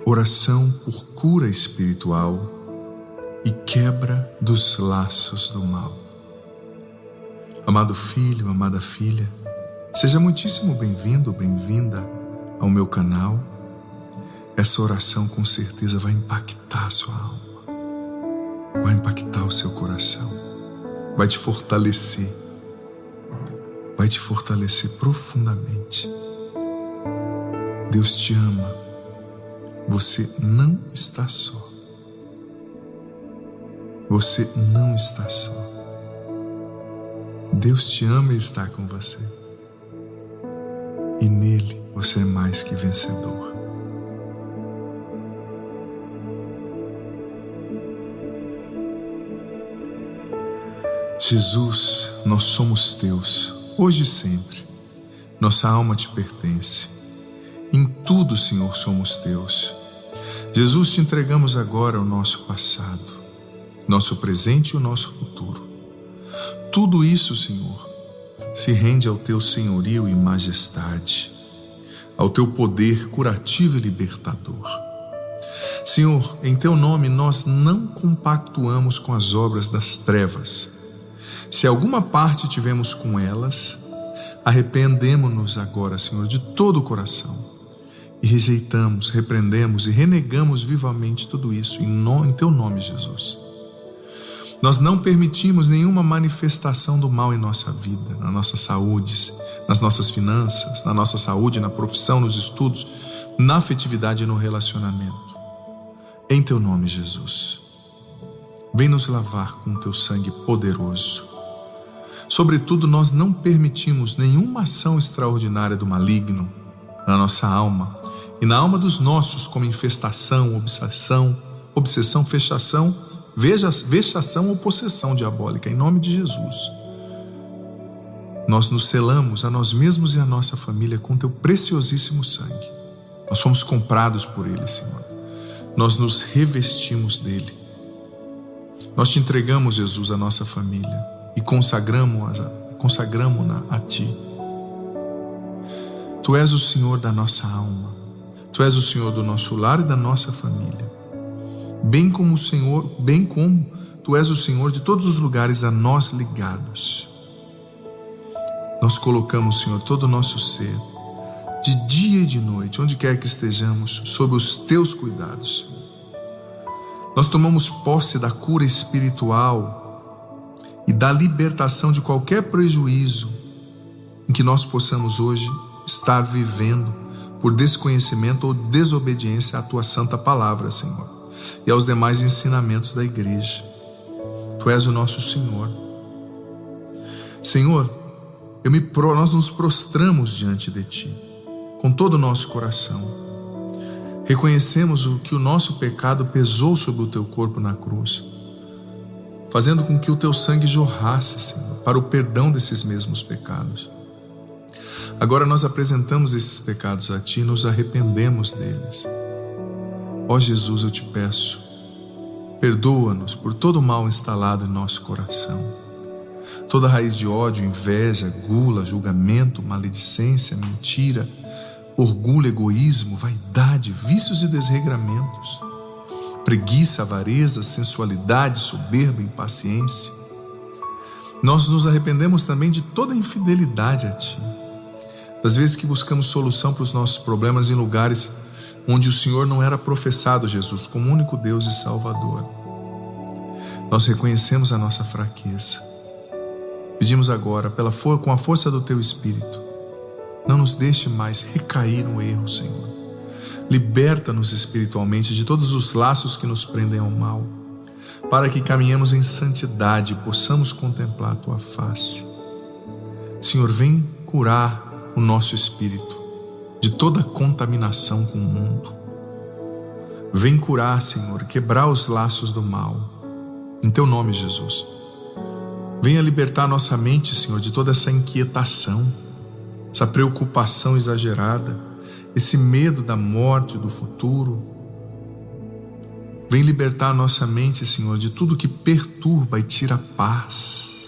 oração por cura espiritual e quebra dos laços do mal. Amado filho, amada filha, seja muitíssimo bem-vindo, bem-vinda ao meu canal. Essa oração com certeza vai impactar a sua alma, vai impactar o seu coração, vai te fortalecer profundamente. Deus te ama, você não está só. Você não está só. Deus te ama e está com você. E nele você é mais que vencedor. Jesus, nós somos teus, hoje e sempre. Nossa alma te pertence. Em tudo, Senhor, somos teus. Jesus, te entregamos agora o nosso passado, nosso presente e o nosso futuro. Tudo isso, Senhor, se rende ao teu senhorio e majestade, ao teu poder curativo e libertador. Senhor, em teu nome nós não compactuamos com as obras das trevas. Se alguma parte tivemos com elas, arrependemo-nos agora, Senhor, de todo o coração. E rejeitamos, repreendemos e renegamos vivamente tudo isso em teu nome, Jesus. Nós não permitimos nenhuma manifestação do mal em nossa vida, na nossa saúde, nas nossas finanças, na nossa saúde, na profissão, nos estudos, na afetividade e no relacionamento. Em teu nome, Jesus. Vem nos lavar com teu sangue poderoso. Sobretudo, nós não permitimos nenhuma ação extraordinária do maligno na nossa alma e na alma dos nossos, como infestação, obsessão, fechação, vexação ou possessão diabólica, em nome de Jesus. Nós nos selamos a nós mesmos e a nossa família com teu preciosíssimo sangue. Nós fomos comprados por ele, Senhor. Nós nos revestimos dele. Nós te entregamos, Jesus, a nossa família e consagramos-na a ti. Tu és o Senhor da nossa alma. Tu és o Senhor do nosso lar e da nossa família. Bem como Tu és o Senhor de todos os lugares a nós ligados. Nós colocamos, Senhor, todo o nosso ser, de dia e de noite, onde quer que estejamos, sob os teus cuidados. Nós tomamos posse da cura espiritual e da libertação de qualquer prejuízo em que nós possamos hoje estar vivendo por desconhecimento ou desobediência à tua santa palavra, Senhor, e aos demais ensinamentos da igreja. Tu és o nosso Senhor. Senhor, nós nos prostramos diante de ti, com todo o nosso coração. Reconhecemos que o nosso pecado pesou sobre o teu corpo na cruz, fazendo com que o teu sangue jorrasse, Senhor, para o perdão desses mesmos pecados. Agora nós apresentamos esses pecados a ti e nos arrependemos deles. Ó Jesus, eu te peço, perdoa-nos por todo o mal instalado em nosso coração. Toda raiz de ódio, inveja, gula, julgamento, maledicência, mentira, orgulho, egoísmo, vaidade, vícios e desregramentos, preguiça, avareza, sensualidade, soberba, impaciência. Nós nos arrependemos também de toda infidelidade a ti, das vezes que buscamos solução para os nossos problemas em lugares onde o Senhor não era professado, Jesus, como único Deus e Salvador. Nós reconhecemos a nossa fraqueza. Pedimos agora, com a força do teu Espírito, não nos deixe mais recair no erro, Senhor. Liberta-nos espiritualmente de todos os laços que nos prendem ao mal, para que caminhemos em santidade e possamos contemplar a tua face. Senhor, vem curar o nosso espírito de toda contaminação com o mundo. Vem curar, Senhor, quebrar os laços do mal. Em teu nome, Jesus. Venha libertar nossa mente, Senhor, de toda essa inquietação, essa preocupação exagerada, esse medo da morte, do futuro. Vem libertar nossa mente, Senhor, de tudo que perturba e tira a paz.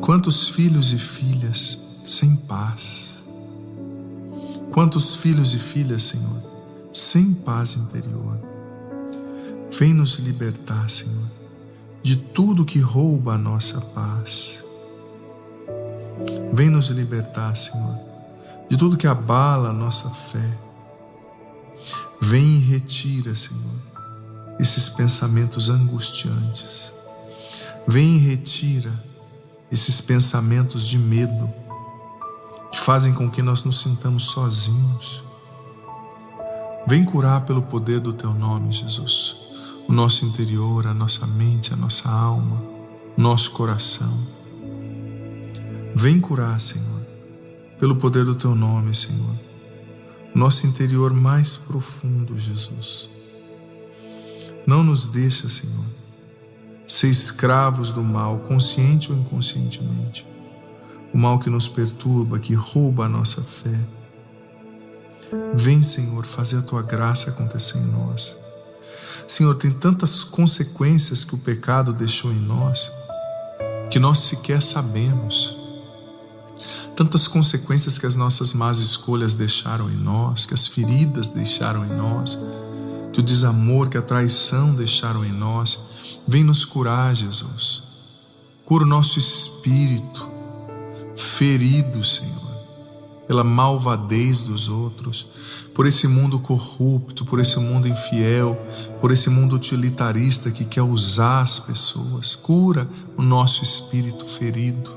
Quantos filhos e filhas sem paz. Quantos filhos e filhas, Senhor, sem paz interior. Vem nos libertar, Senhor, de tudo que rouba a nossa paz. Vem nos libertar, Senhor, de tudo que abala a nossa fé. Vem e retira, Senhor, esses pensamentos angustiantes. Vem e retira esses pensamentos de medo que fazem com que nós nos sintamos sozinhos. Vem curar pelo poder do Teu nome, Jesus, o nosso interior, a nossa mente, a nossa alma, o nosso coração. Vem curar, Senhor, pelo poder do Teu nome, Senhor, o nosso interior mais profundo, Jesus. Não nos deixa, Senhor, ser escravos do mal, consciente ou inconscientemente. O mal que nos perturba, que rouba a nossa fé. Vem, Senhor, fazer a Tua graça acontecer em nós. Senhor, tem tantas consequências que o pecado deixou em nós, que nós sequer sabemos. Tantas consequências que as nossas más escolhas deixaram em nós, que as feridas deixaram em nós, que o desamor, que a traição deixaram em nós. Vem nos curar, Jesus. Cura o nosso espírito ferido, Senhor, pela malvadez dos outros, por esse mundo corrupto, por esse mundo infiel, por esse mundo utilitarista que quer usar as pessoas. Cura o nosso espírito ferido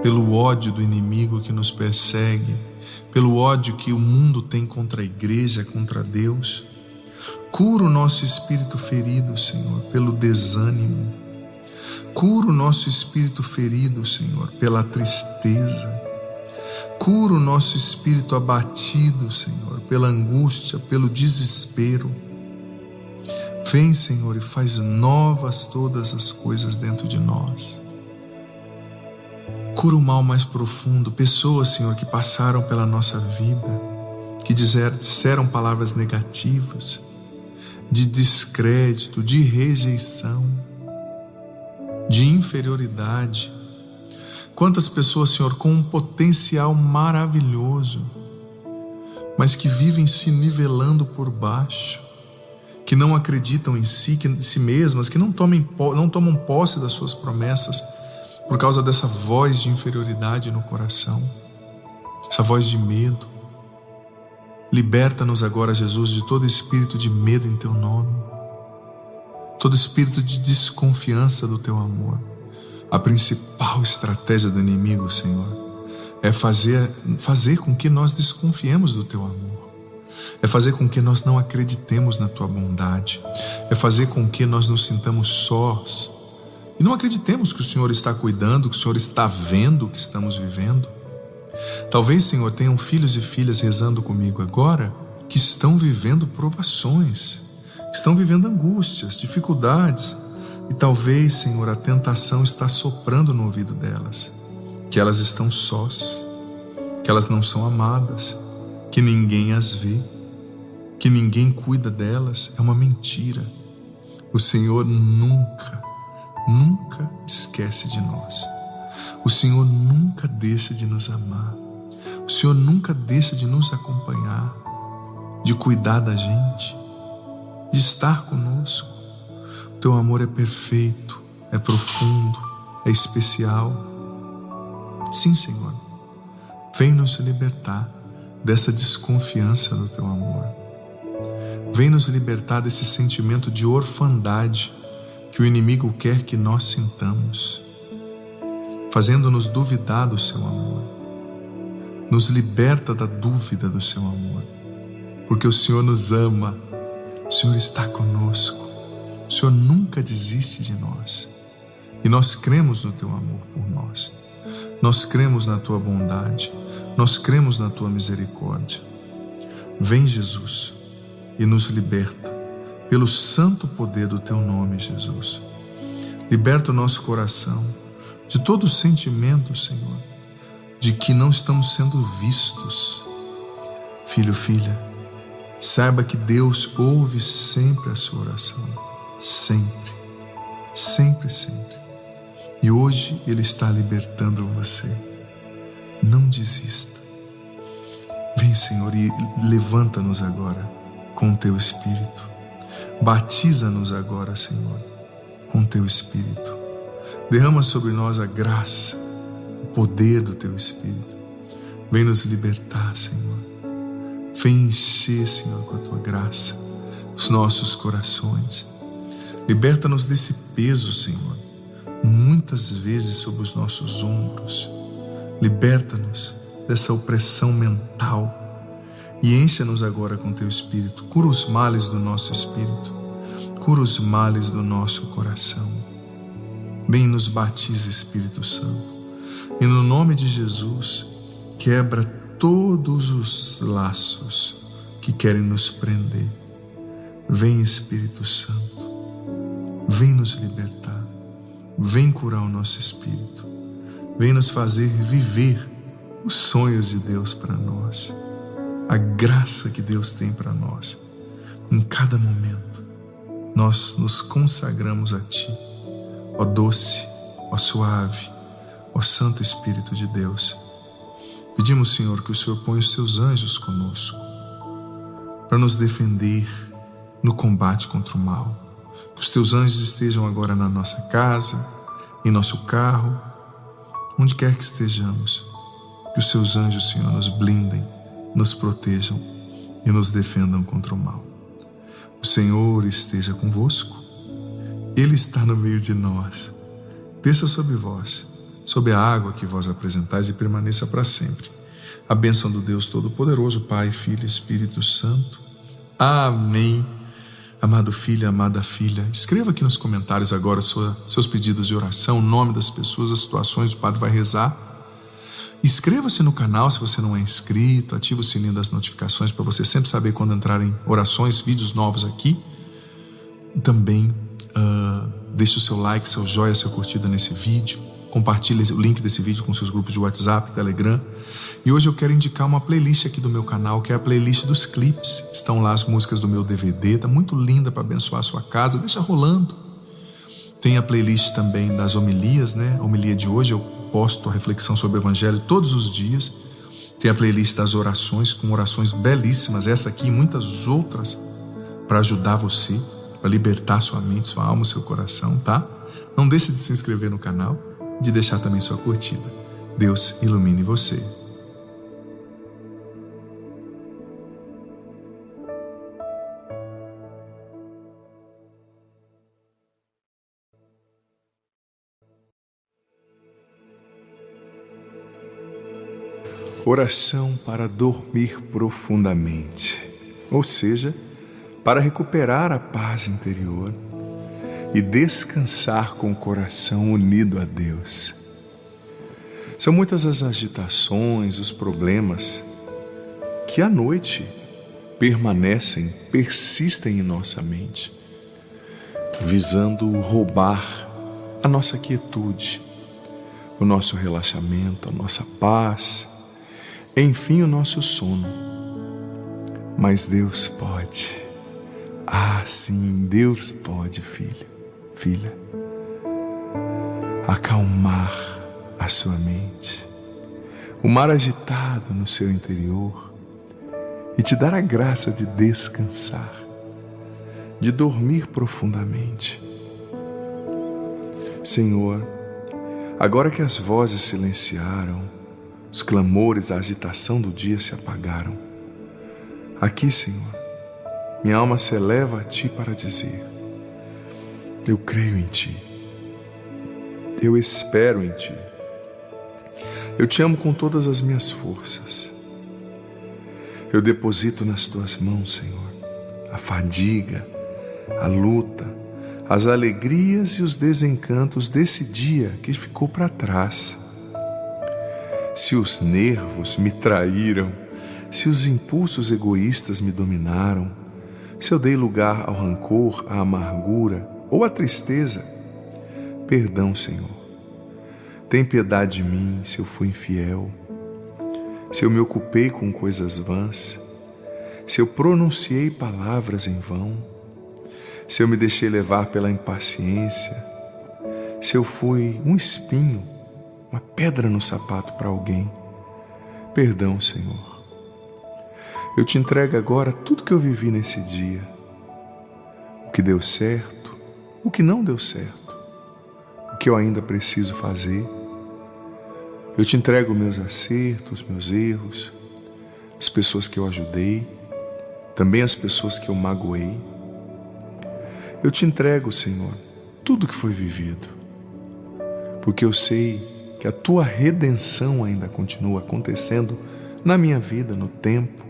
pelo ódio do inimigo que nos persegue, pelo ódio que o mundo tem contra a igreja, contra Deus. Cura o nosso espírito ferido, Senhor, pelo desânimo. Cura o nosso espírito ferido, Senhor, pela tristeza. Cura o nosso espírito abatido, Senhor, pela angústia, pelo desespero. Vem, Senhor, e faz novas todas as coisas dentro de nós. Cura o mal mais profundo, pessoas, Senhor, que passaram pela nossa vida, que disseram palavras negativas, de descrédito, de rejeição, de inferioridade. Quantas pessoas, Senhor, com um potencial maravilhoso, mas que vivem se nivelando por baixo, que não acreditam em si mesmas, que não tomam posse das suas promessas por causa dessa voz de inferioridade no coração, essa voz de medo. Liberta-nos agora, Jesus, de todo espírito de medo em Teu nome, todo espírito de desconfiança do Teu amor. A principal estratégia do inimigo, Senhor, é fazer com que nós desconfiemos do Teu amor, é fazer com que nós não acreditemos na Tua bondade, é fazer com que nós nos sintamos sós e não acreditemos que o Senhor está cuidando, que o Senhor está vendo o que estamos vivendo. Talvez, Senhor, tenham filhos e filhas rezando comigo agora que estão vivendo provações, estão vivendo angústias, dificuldades, e talvez, Senhor, a tentação está soprando no ouvido delas, que elas estão sós, que elas não são amadas, que ninguém as vê, que ninguém cuida delas. É uma mentira. O Senhor nunca esquece de nós. O Senhor nunca deixa de nos amar. O Senhor nunca deixa de nos acompanhar, de cuidar da gente, de estar conosco. O Teu amor é perfeito, é profundo, é especial. Sim, Senhor, vem nos libertar dessa desconfiança do Teu amor. Vem nos libertar desse sentimento de orfandade que o inimigo quer que nós sintamos, fazendo-nos duvidar do Seu amor. Nos liberta da dúvida do Seu amor, porque o Senhor nos ama, o Senhor está conosco, o Senhor nunca desiste de nós, e nós cremos no Teu amor por nós, nós cremos na Tua bondade, nós cremos na Tua misericórdia. Vem, Jesus, e nos liberta pelo santo poder do Teu nome, Jesus. Liberta o nosso coração de todo sentimento, Senhor, de que não estamos sendo vistos. Filho, filha, saiba que Deus ouve sempre a sua oração. Sempre, sempre, sempre. E hoje Ele está libertando você. Não desista. Vem, Senhor, e levanta-nos agora com o Teu Espírito. Batiza-nos agora, Senhor, com o Teu Espírito. Derrama sobre nós a graça, o poder do Teu Espírito. Vem nos libertar, Senhor. Vem encher, Senhor, com a Tua graça os nossos corações. Liberta-nos desse peso, Senhor, muitas vezes sobre os nossos ombros. Liberta-nos dessa opressão mental e encha-nos agora com Teu Espírito. Cura os males do nosso espírito, cura os males do nosso coração. Vem nos batiza, Espírito Santo, e no nome de Jesus quebra todos os laços que querem nos prender. Vem, Espírito Santo, vem nos libertar, vem curar o nosso espírito, vem nos fazer viver os sonhos de Deus para nós, a graça que Deus tem para nós. Em cada momento, nós nos consagramos a Ti, ó doce, ó suave, ó Santo Espírito de Deus. Pedimos, Senhor, que o Senhor ponha os Seus anjos conosco, para nos defender no combate contra o mal. Que os Teus anjos estejam agora na nossa casa, em nosso carro, onde quer que estejamos. Que os Seus anjos, Senhor, nos blindem, nos protejam e nos defendam contra o mal. O Senhor esteja convosco, Ele está no meio de nós. Desça sobre vós, sobre a água que vós apresentais, e permaneça para sempre. A bênção do Deus Todo-Poderoso, Pai, Filho e Espírito Santo. Amém. Amado filho, amada filha, escreva aqui nos comentários agora seus pedidos de oração, o nome das pessoas, as situações, o Padre vai rezar. Inscreva-se no canal se você não é inscrito, ative o sininho das notificações para você sempre saber quando entrarem orações, vídeos novos aqui. Também deixe o seu like, seu joia, sua curtida nesse vídeo. Compartilhe o link desse vídeo com seus grupos de WhatsApp, Telegram. E hoje eu quero indicar uma playlist aqui do meu canal, que é a playlist dos clipes. Estão lá as músicas do meu DVD, tá muito linda para abençoar a sua casa, deixa rolando. Tem a playlist também das homilias, né? A homilia de hoje eu posto a reflexão sobre o Evangelho todos os dias. Tem a playlist das orações, com orações belíssimas, essa aqui e muitas outras, para ajudar você, para libertar sua mente, sua alma, seu coração, tá? Não deixe de se inscrever no canal, de deixar também sua curtida. Deus ilumine você. Oração para dormir profundamente, ou seja, para recuperar a paz interior e descansar com o coração unido a Deus. São muitas as agitações, os problemas que à noite permanecem, persistem em nossa mente, visando roubar a nossa quietude, o nosso relaxamento, a nossa paz, enfim, o nosso sono. Mas Deus pode. Ah, sim, Deus pode, filho, filha, acalmar a sua mente, o mar agitado no seu interior, e te dar a graça de descansar, de dormir profundamente. Senhor, agora que as vozes silenciaram, os clamores, a agitação do dia se apagaram, aqui, Senhor, minha alma se eleva a Ti para dizer: eu creio em Ti, eu espero em Ti, eu Te amo com todas as minhas forças, eu deposito nas Tuas mãos, Senhor, a fadiga, a luta, as alegrias e os desencantos desse dia que ficou para trás. Se os nervos me traíram, se os impulsos egoístas me dominaram, se eu dei lugar ao rancor, à amargura ou à tristeza, perdão, Senhor. Tem piedade de mim se eu fui infiel, se eu me ocupei com coisas vãs, se eu pronunciei palavras em vão, se eu me deixei levar pela impaciência, se eu fui um espinho, uma pedra no sapato para alguém, perdão, Senhor. Eu te entrego agora tudo que eu vivi nesse dia. O que deu certo, o que não deu certo, o que eu ainda preciso fazer. Eu te entrego meus acertos, meus erros, as pessoas que eu ajudei, também as pessoas que eu magoei. Eu te entrego, Senhor, tudo que foi vivido, porque eu sei que a tua redenção ainda continua acontecendo na minha vida, no tempo.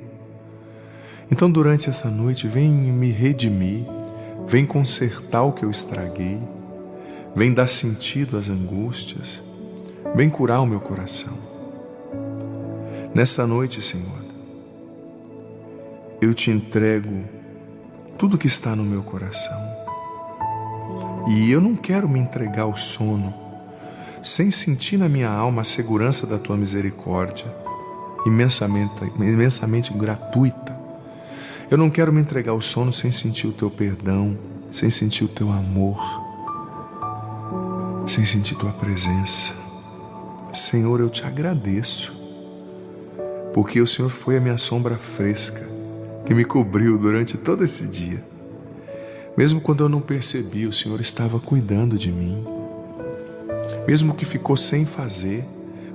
Então, durante essa noite, vem me redimir, vem consertar o que eu estraguei, vem dar sentido às angústias, vem curar o meu coração. Nessa noite, Senhor, eu te entrego tudo que está no meu coração. E eu não quero me entregar ao sono sem sentir na minha alma a segurança da tua misericórdia, imensamente gratuita. Eu não quero me entregar ao sono sem sentir o teu perdão, sem sentir o teu amor, sem sentir tua presença. Senhor, eu te agradeço, porque o Senhor foi a minha sombra fresca que me cobriu durante todo esse dia. Mesmo quando eu não percebi, o Senhor estava cuidando de mim. Mesmo que ficou sem fazer,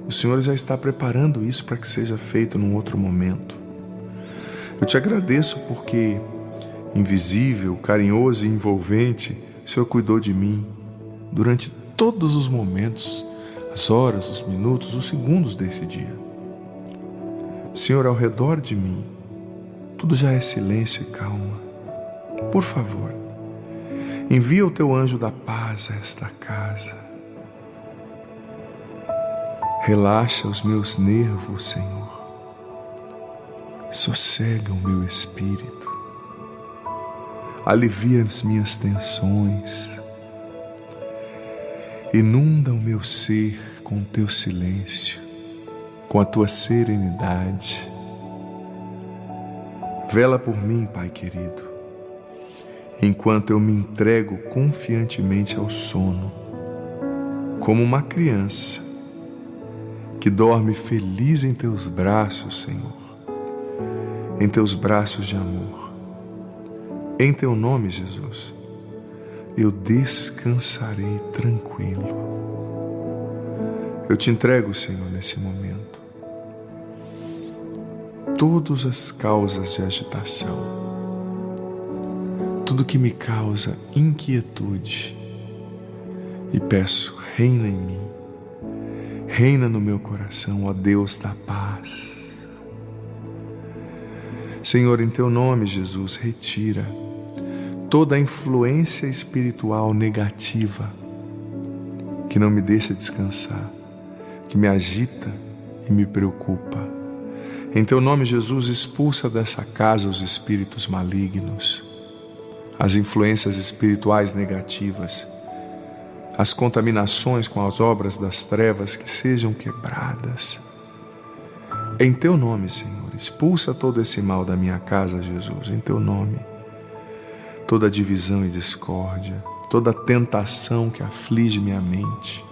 o Senhor já está preparando isso para que seja feito num outro momento. Eu te agradeço porque, invisível, carinhoso e envolvente, o Senhor cuidou de mim durante todos os momentos, as horas, os minutos, os segundos desse dia. Senhor, ao redor de mim, tudo já é silêncio e calma. Por favor, envia o teu anjo da paz a esta casa. Relaxa os meus nervos, Senhor. Sossega o meu espírito. Alivia as minhas tensões. Inunda o meu ser com o teu silêncio, com a tua serenidade. Vela por mim, Pai querido, enquanto eu me entrego confiantemente ao sono, como uma criança que dorme feliz em teus braços, Senhor, em teus braços de amor. Em teu nome, Jesus, eu descansarei tranquilo. Eu te entrego, Senhor, nesse momento, todas as causas de agitação, tudo que me causa inquietude, e peço, reina em mim, reina no meu coração, ó Deus da paz. Senhor, em teu nome, Jesus, retira toda a influência espiritual negativa que não me deixa descansar, que me agita e me preocupa. Em teu nome, Jesus, expulsa dessa casa os espíritos malignos, as influências espirituais negativas, as contaminações com as obras das trevas que sejam quebradas. Em teu nome, Senhor, expulsa todo esse mal da minha casa, Jesus, em teu nome. Toda divisão e discórdia, toda tentação que aflige minha mente,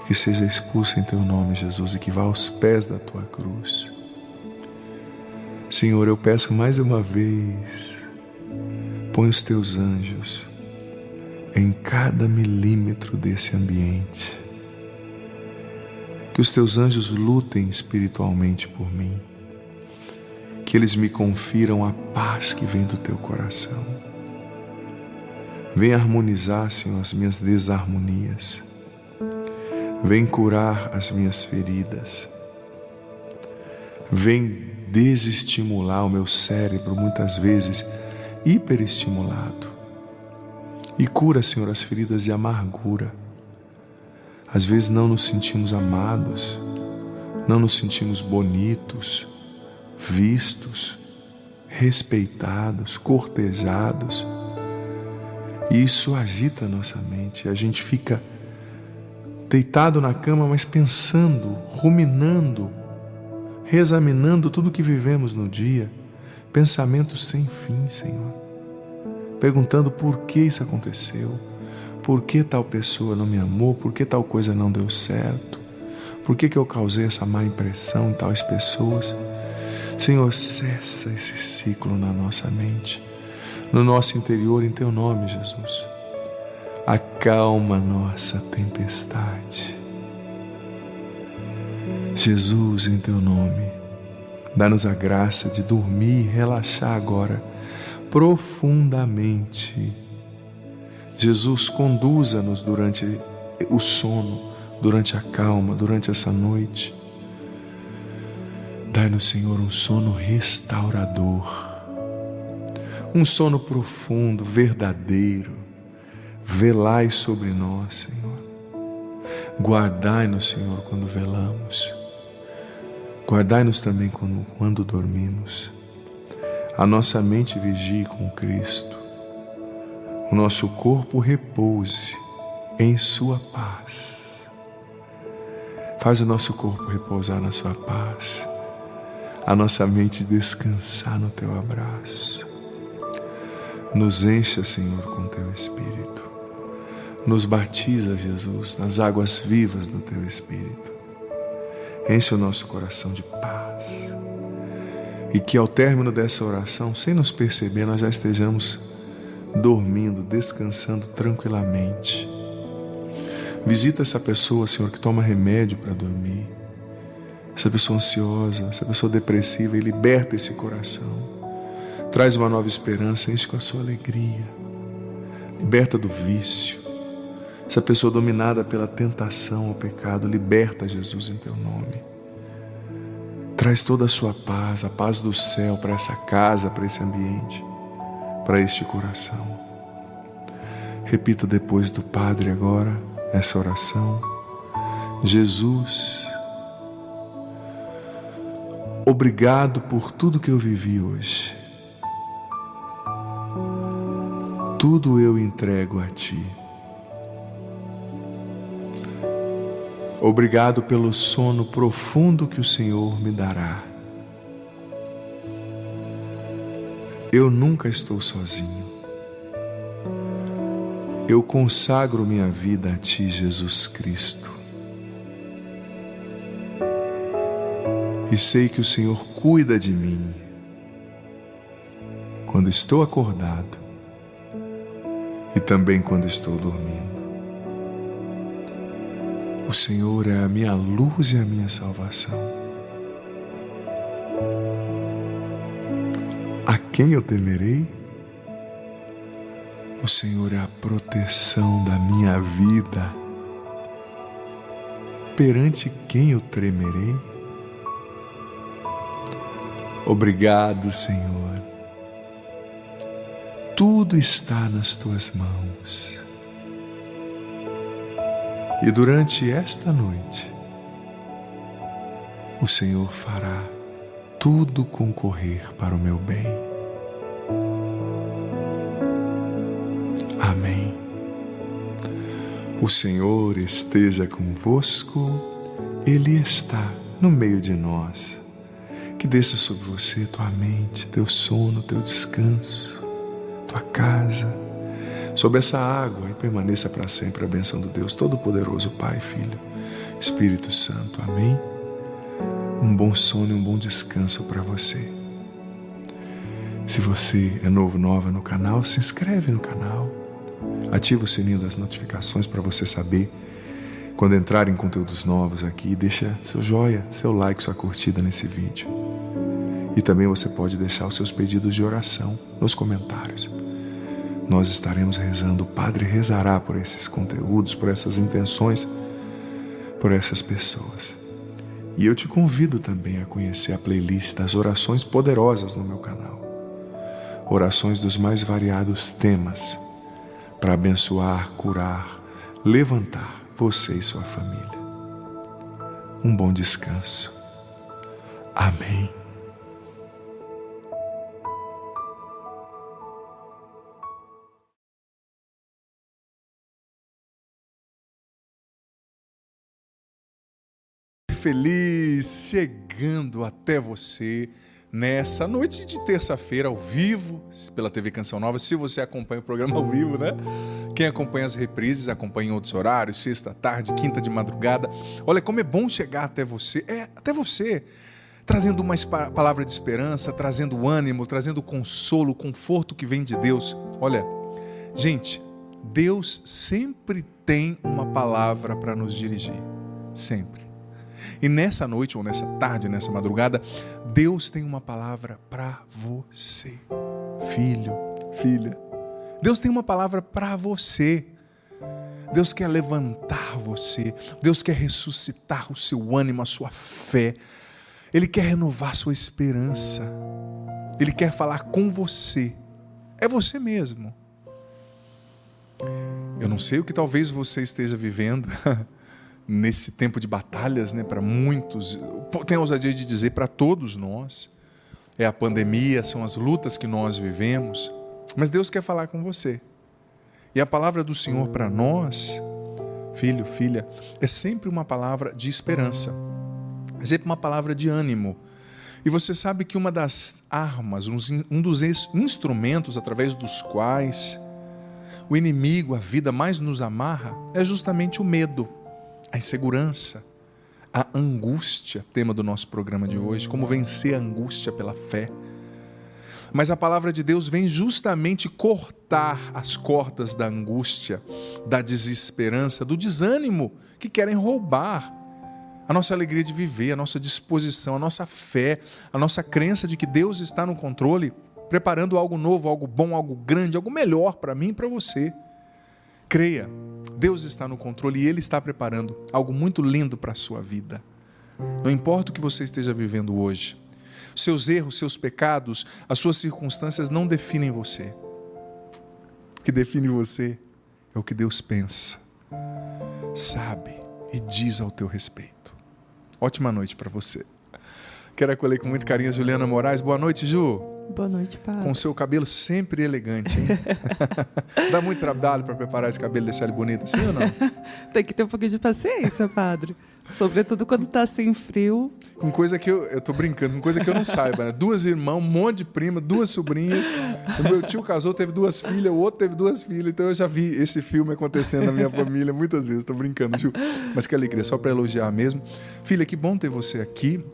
que seja expulsa em teu nome, Jesus, e que vá aos pés da tua cruz. Senhor, eu peço mais uma vez, põe os teus anjos em cada milímetro desse ambiente. Que os teus anjos lutem espiritualmente por mim. Que eles me confiram a paz que vem do teu coração. Vem harmonizar, Senhor, as minhas desarmonias. Vem curar as minhas feridas. Vem desestimular o meu cérebro, muitas vezes hiperestimulado. E cura, Senhor, as feridas de amargura. Às vezes não nos sentimos amados, não nos sentimos bonitos, vistos, respeitados, cortejados. E isso agita a nossa mente. A gente fica deitado na cama, mas pensando, ruminando, reexaminando tudo que vivemos no dia. Pensamentos sem fim, Senhor. Perguntando por que isso aconteceu, por que tal pessoa não me amou, por que tal coisa não deu certo, por que eu causei essa má impressão em tais pessoas. Senhor, cessa esse ciclo na nossa mente, no nosso interior, em Teu nome, Jesus. Acalma nossa tempestade. Jesus, em Teu nome, dá-nos a graça de dormir e relaxar agora profundamente. Jesus, conduza-nos durante o sono, durante a calma, durante essa noite. Dai-nos, Senhor, um sono restaurador, um sono profundo, verdadeiro. Velai sobre nós, Senhor. Guardai-nos, Senhor, quando velamos. Guardai-nos também quando dormimos. A nossa mente vigie com Cristo. O nosso corpo repouse em Sua paz. Faz o nosso corpo repousar na Sua paz. A nossa mente descansar no Teu abraço. Nos encha, Senhor, com Teu Espírito. Nos batiza, Jesus, nas águas vivas do Teu Espírito. Enche o nosso coração de paz. E que ao término dessa oração, sem nos perceber, nós já estejamos dormindo, descansando tranquilamente. Visita essa pessoa, Senhor, que toma remédio para dormir. Essa pessoa ansiosa, essa pessoa depressiva, e liberta esse coração. Traz uma nova esperança, enche com a sua alegria. Liberta do vício. Essa pessoa dominada pela tentação ao pecado, liberta, Jesus, em Teu nome. Traz toda a sua paz, a paz do céu para essa casa, para esse ambiente, para este coração. Repita depois do Padre agora essa oração. Jesus, obrigado por tudo que eu vivi hoje. Tudo eu entrego a Ti. Obrigado pelo sono profundo que o Senhor me dará. Eu nunca estou sozinho. Eu consagro minha vida a Ti, Jesus Cristo. E sei que o Senhor cuida de mim quando estou acordado e também quando estou dormindo. O Senhor é a minha luz e a minha salvação. A quem eu temerei? O Senhor é a proteção da minha vida. Perante quem eu tremerei? Obrigado, Senhor. Tudo está nas Tuas mãos. E durante esta noite, o Senhor fará tudo concorrer para o meu bem. Amém. O Senhor esteja convosco, Ele está no meio de nós. Que desça sobre você, tua mente, teu sono, teu descanso, tua casa, sobre essa água, e permaneça para sempre a bênção do Deus Todo-Poderoso, Pai, Filho, Espírito Santo. Amém? Um bom sono e um bom descanso para você. Se você é novo, nova no canal, se inscreve no canal. Ativa o sininho das notificações para você saber quando entrarem conteúdos novos aqui. Deixa seu joinha, seu like, sua curtida nesse vídeo. E também você pode deixar os seus pedidos de oração nos comentários. Nós estaremos rezando, o Padre rezará por esses conteúdos, por essas intenções, por essas pessoas. E eu te convido também a conhecer a playlist das orações poderosas no meu canal. Orações dos mais variados temas, para abençoar, curar, levantar você e sua família. Um bom descanso. Amém. Feliz chegando até você nessa noite de terça-feira ao vivo pela TV Canção Nova. Se você acompanha o programa ao vivo, né? Quem acompanha as reprises, acompanha em outros horários, sexta, tarde, quinta de madrugada. Olha como é bom chegar até você. Até você. trazendo uma palavra de esperança, trazendo ânimo, trazendo consolo, conforto que vem de Deus. Olha, gente, Deus sempre tem uma palavra para nos dirigir, sempre. E nessa noite, ou nessa tarde, nessa madrugada, Deus tem uma palavra para você, filho, filha. Deus tem uma palavra para você. Deus quer levantar você, Deus quer ressuscitar o seu ânimo, a sua fé. Ele quer renovar a sua esperança. Ele quer falar com você. É você mesmo. Eu não sei o que talvez você esteja vivendo nesse tempo de batalhas, né? Para muitos, tenho a ousadia de dizer para todos nós. É a pandemia, são as lutas que nós vivemos. Mas Deus quer falar com você. E a palavra do Senhor para nós, filho, filha, é sempre uma palavra de esperança. É sempre uma palavra de ânimo. E você sabe que uma das armas, um dos instrumentos através dos quais o inimigo, a vida mais nos amarra, é justamente o medo, a insegurança, a angústia, tema do nosso programa de hoje, como vencer a angústia pela fé. Mas a palavra de Deus vem justamente cortar as cordas da angústia, da desesperança, do desânimo que querem roubar a nossa alegria de viver, a nossa disposição, a nossa fé, a nossa crença de que Deus está no controle, preparando algo novo, algo bom, algo grande, algo melhor para mim e para você. Creia, Deus está no controle e Ele está preparando algo muito lindo para a sua vida. Não importa o que você esteja vivendo hoje, seus erros, seus pecados, as suas circunstâncias não definem você. O que define você é o que Deus pensa, sabe e diz ao teu respeito. Ótima noite para você. Quero acolher com muito carinho a Juliana Moraes. Boa noite, Ju. Boa noite, padre. Com o seu cabelo sempre elegante, hein? Dá muito trabalho para preparar esse cabelo e deixar ele bonito, sim ou não? Tem que ter um pouquinho de paciência, padre. Sobretudo quando tá assim frio. Com coisa que eu tô brincando, com coisa que eu não saiba, né? 2 irmãs, um monte de prima, 2 sobrinhas. O meu tio casou, teve 2 filhas, o outro teve 2 filhas. Então eu já vi esse filme acontecendo na minha família muitas vezes. Tô brincando, Ju. Mas que alegria, só para elogiar mesmo. Filha, que bom ter você aqui.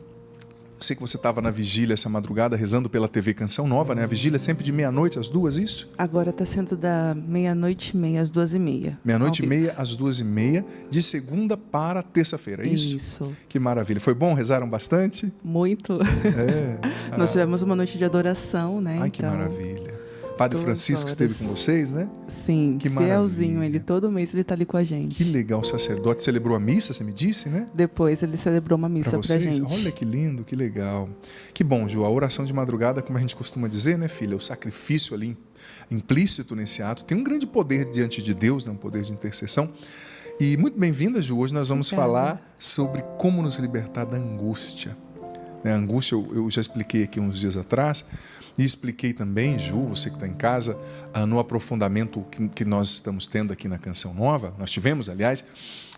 Eu sei que você estava na vigília essa madrugada, rezando pela TV Canção Nova, né? A vigília é sempre de meia-noite às 2, isso? Agora está sendo da 00:30 às 2:30. 00:30 às 2:30, de segunda para terça-feira, é isso? Isso. Que maravilha. Foi bom? Rezaram bastante? Muito. É. Nós tivemos uma noite de adoração, né? Ai, que maravilha. Padre Francisco esteve com vocês, né? Sim, que fielzinho. Maravilha. Ele todo mês ele está ali com a gente. Que legal. O sacerdote celebrou a missa, você me disse, né? Depois ele celebrou uma missa pra gente. Olha que lindo, que legal. Que bom, Ju. A oração de madrugada, como a gente costuma dizer, né, filha? O sacrifício ali implícito nesse ato tem um grande poder diante de Deus, né? Um poder de intercessão. E muito bem-vinda, Ju. Hoje nós vamos falar sobre como nos libertar da angústia. A angústia eu já expliquei aqui uns dias atrás. E expliquei também, Ju, você que está em casa, no aprofundamento que nós estamos tendo aqui na Canção Nova. Nós tivemos, aliás,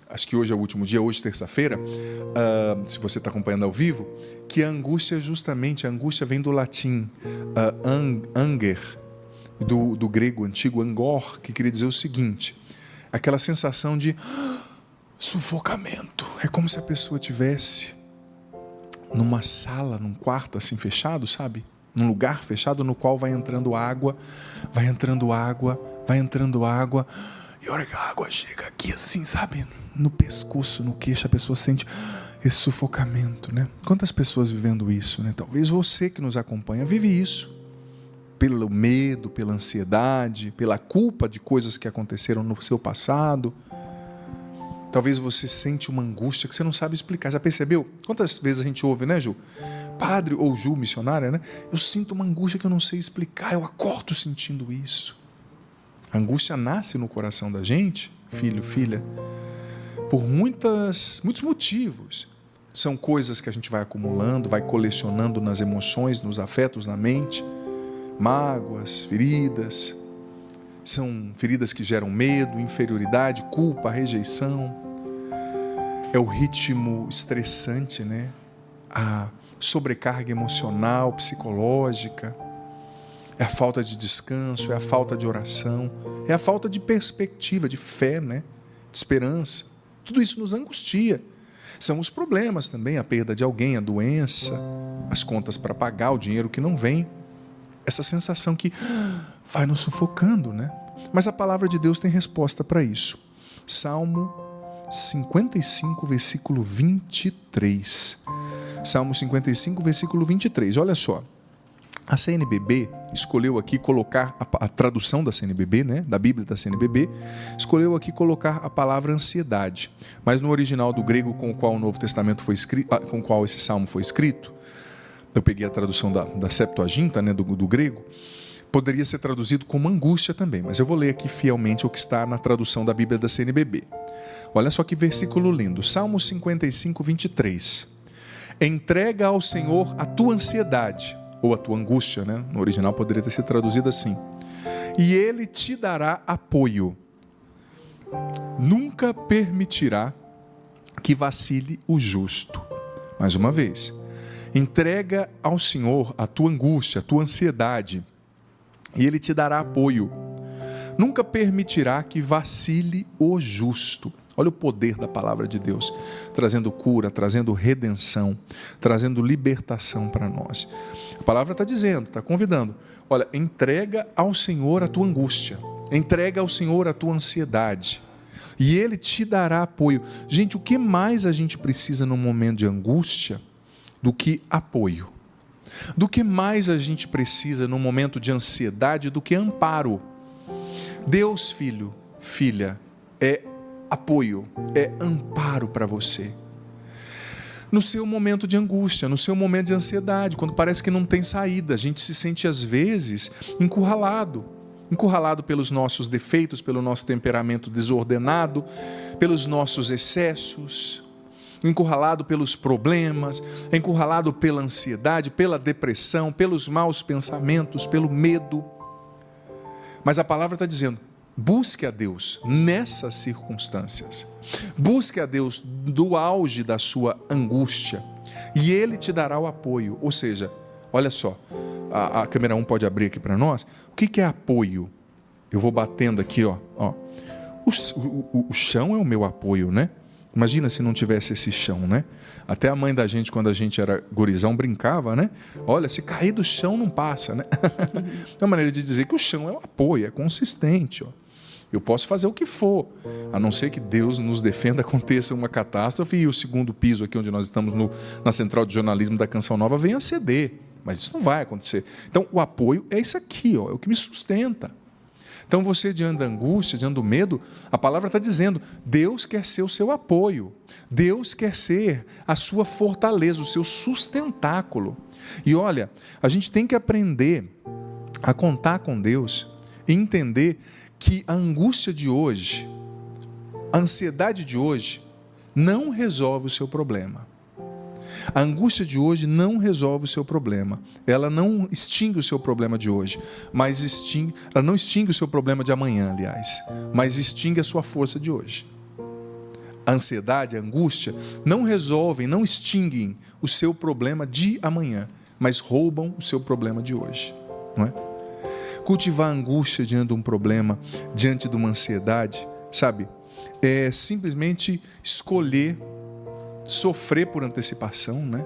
acho que hoje é o último dia, hoje terça-feira, se você está acompanhando ao vivo, que a angústia justamente, a angústia vem do latim anger, do grego antigo angor, que queria dizer o seguinte, aquela sensação de sufocamento. É como se a pessoa estivesse numa sala, num quarto assim fechado, sabe? Num lugar fechado no qual vai entrando água, vai entrando água, vai entrando água. E a hora que a água chega aqui assim, sabe? No pescoço, no queixo, a pessoa sente esse sufocamento, né? Quantas pessoas vivendo isso, né? Talvez você que nos acompanha vive isso. Pelo medo, pela ansiedade, pela culpa de coisas que aconteceram no seu passado. Talvez você sente uma angústia que você não sabe explicar. Já percebeu? Quantas vezes a gente ouve, né, Ju? Padre ou Ju, missionária, né? Eu sinto uma angústia que eu não sei explicar. Eu acordo sentindo isso. A angústia nasce no coração da gente, filho, filha, por muitos motivos. São coisas que a gente vai acumulando, vai colecionando nas emoções, nos afetos, na mente. Mágoas, feridas. São feridas que geram medo, inferioridade, culpa, rejeição. É o ritmo estressante, né? A sobrecarga emocional, psicológica. É a falta de descanso, é a falta de oração, é a falta de perspectiva, de fé, né? De esperança. Tudo isso nos angustia. São os problemas também, a perda de alguém, a doença, as contas para pagar, o dinheiro que não vem. Essa sensação que vai nos sufocando, né? Mas a palavra de Deus tem resposta para isso. Salmo 55, versículo 23. Salmo 55, versículo 23. Olha só. A CNBB escolheu aqui colocar, a tradução da CNBB, né, da Bíblia da CNBB, escolheu aqui colocar a palavra ansiedade. Mas no original do grego com o qual o Novo Testamento foi escrito, com o qual esse salmo foi escrito, eu peguei a tradução da Septuaginta, né, do grego, poderia ser traduzido como angústia também, mas eu vou ler aqui fielmente o que está na tradução da Bíblia da CNBB. Olha só que versículo lindo, Salmo 55, 23. Entrega ao Senhor a tua ansiedade, ou a tua angústia, né? No original poderia ter sido traduzido assim. E Ele te dará apoio. Nunca permitirá que vacile o justo. Mais uma vez. Entrega ao Senhor a tua angústia, a tua ansiedade. E Ele te dará apoio. Nunca permitirá que vacile o justo. Olha o poder da palavra de Deus, trazendo cura, trazendo redenção, trazendo libertação para nós. A palavra está dizendo, está convidando, olha, entrega ao Senhor a tua angústia, entrega ao Senhor a tua ansiedade, e Ele te dará apoio. Gente, o que mais a gente precisa num momento de angústia do que apoio? Do que mais a gente precisa num momento de ansiedade do que amparo? Deus, filho, filha, é apoio, é amparo para você. No seu momento de angústia, no seu momento de ansiedade, quando parece que não tem saída, a gente se sente às vezes encurralado pelos nossos defeitos, pelo nosso temperamento desordenado, pelos nossos excessos, encurralado pelos problemas, encurralado pela ansiedade, pela depressão, pelos maus pensamentos, pelo medo. Mas a palavra está dizendo, busque a Deus nessas circunstâncias. Busque a Deus do auge da sua angústia e Ele te dará o apoio. Ou seja, olha só, a câmera 1 pode abrir aqui para nós. O que é apoio? Eu vou batendo aqui, ó. O chão é o meu apoio, né? Imagina se não tivesse esse chão, né? Até a mãe da gente, quando a gente era gurizão, brincava, né? Olha, se cair do chão não passa, né? É uma maneira de dizer que o chão é o apoio, é consistente, ó. Eu posso fazer o que for, a não ser que Deus nos defenda, aconteça uma catástrofe e o segundo piso aqui onde nós estamos na central de jornalismo da Canção Nova venha a ceder. Mas isso não vai acontecer. Então o apoio é isso aqui, ó, é o que me sustenta. Então você, diante da angústia, diante do medo, a palavra está dizendo, Deus quer ser o seu apoio. Deus quer ser a sua fortaleza, o seu sustentáculo. E olha, a gente tem que aprender a contar com Deus e entender que a angústia de hoje, a ansiedade de hoje, não resolve o seu problema. A angústia de hoje não resolve o seu problema. Ela não extingue o seu problema de hoje, ela não extingue o seu problema de amanhã, aliás, mas extingue a sua força de hoje. A ansiedade, a angústia, não resolvem, não extinguem o seu problema de amanhã, mas roubam o seu problema de hoje, não é? Cultivar a angústia diante de um problema, diante de uma ansiedade, sabe? É simplesmente escolher sofrer por antecipação, né?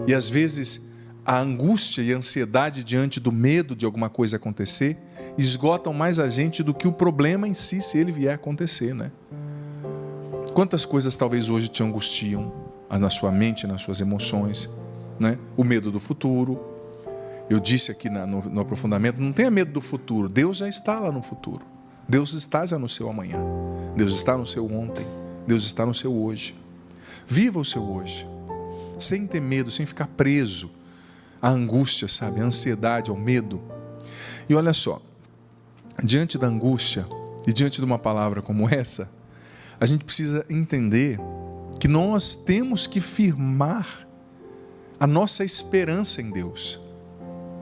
E às vezes a angústia e a ansiedade diante do medo de alguma coisa acontecer esgotam mais a gente do que o problema em si, se ele vier a acontecer, né? Quantas coisas talvez hoje te angustiam na sua mente, nas suas emoções, né? O medo do futuro. Eu disse aqui no aprofundamento, não tenha medo do futuro, Deus já está lá no futuro. Deus está já no seu amanhã. Deus está no seu ontem. Deus está no seu hoje. Viva o seu hoje, sem ter medo, sem ficar preso à angústia, sabe? À ansiedade, ao medo. E olha só, diante da angústia e diante de uma palavra como essa, a gente precisa entender que nós temos que firmar a nossa esperança em Deus,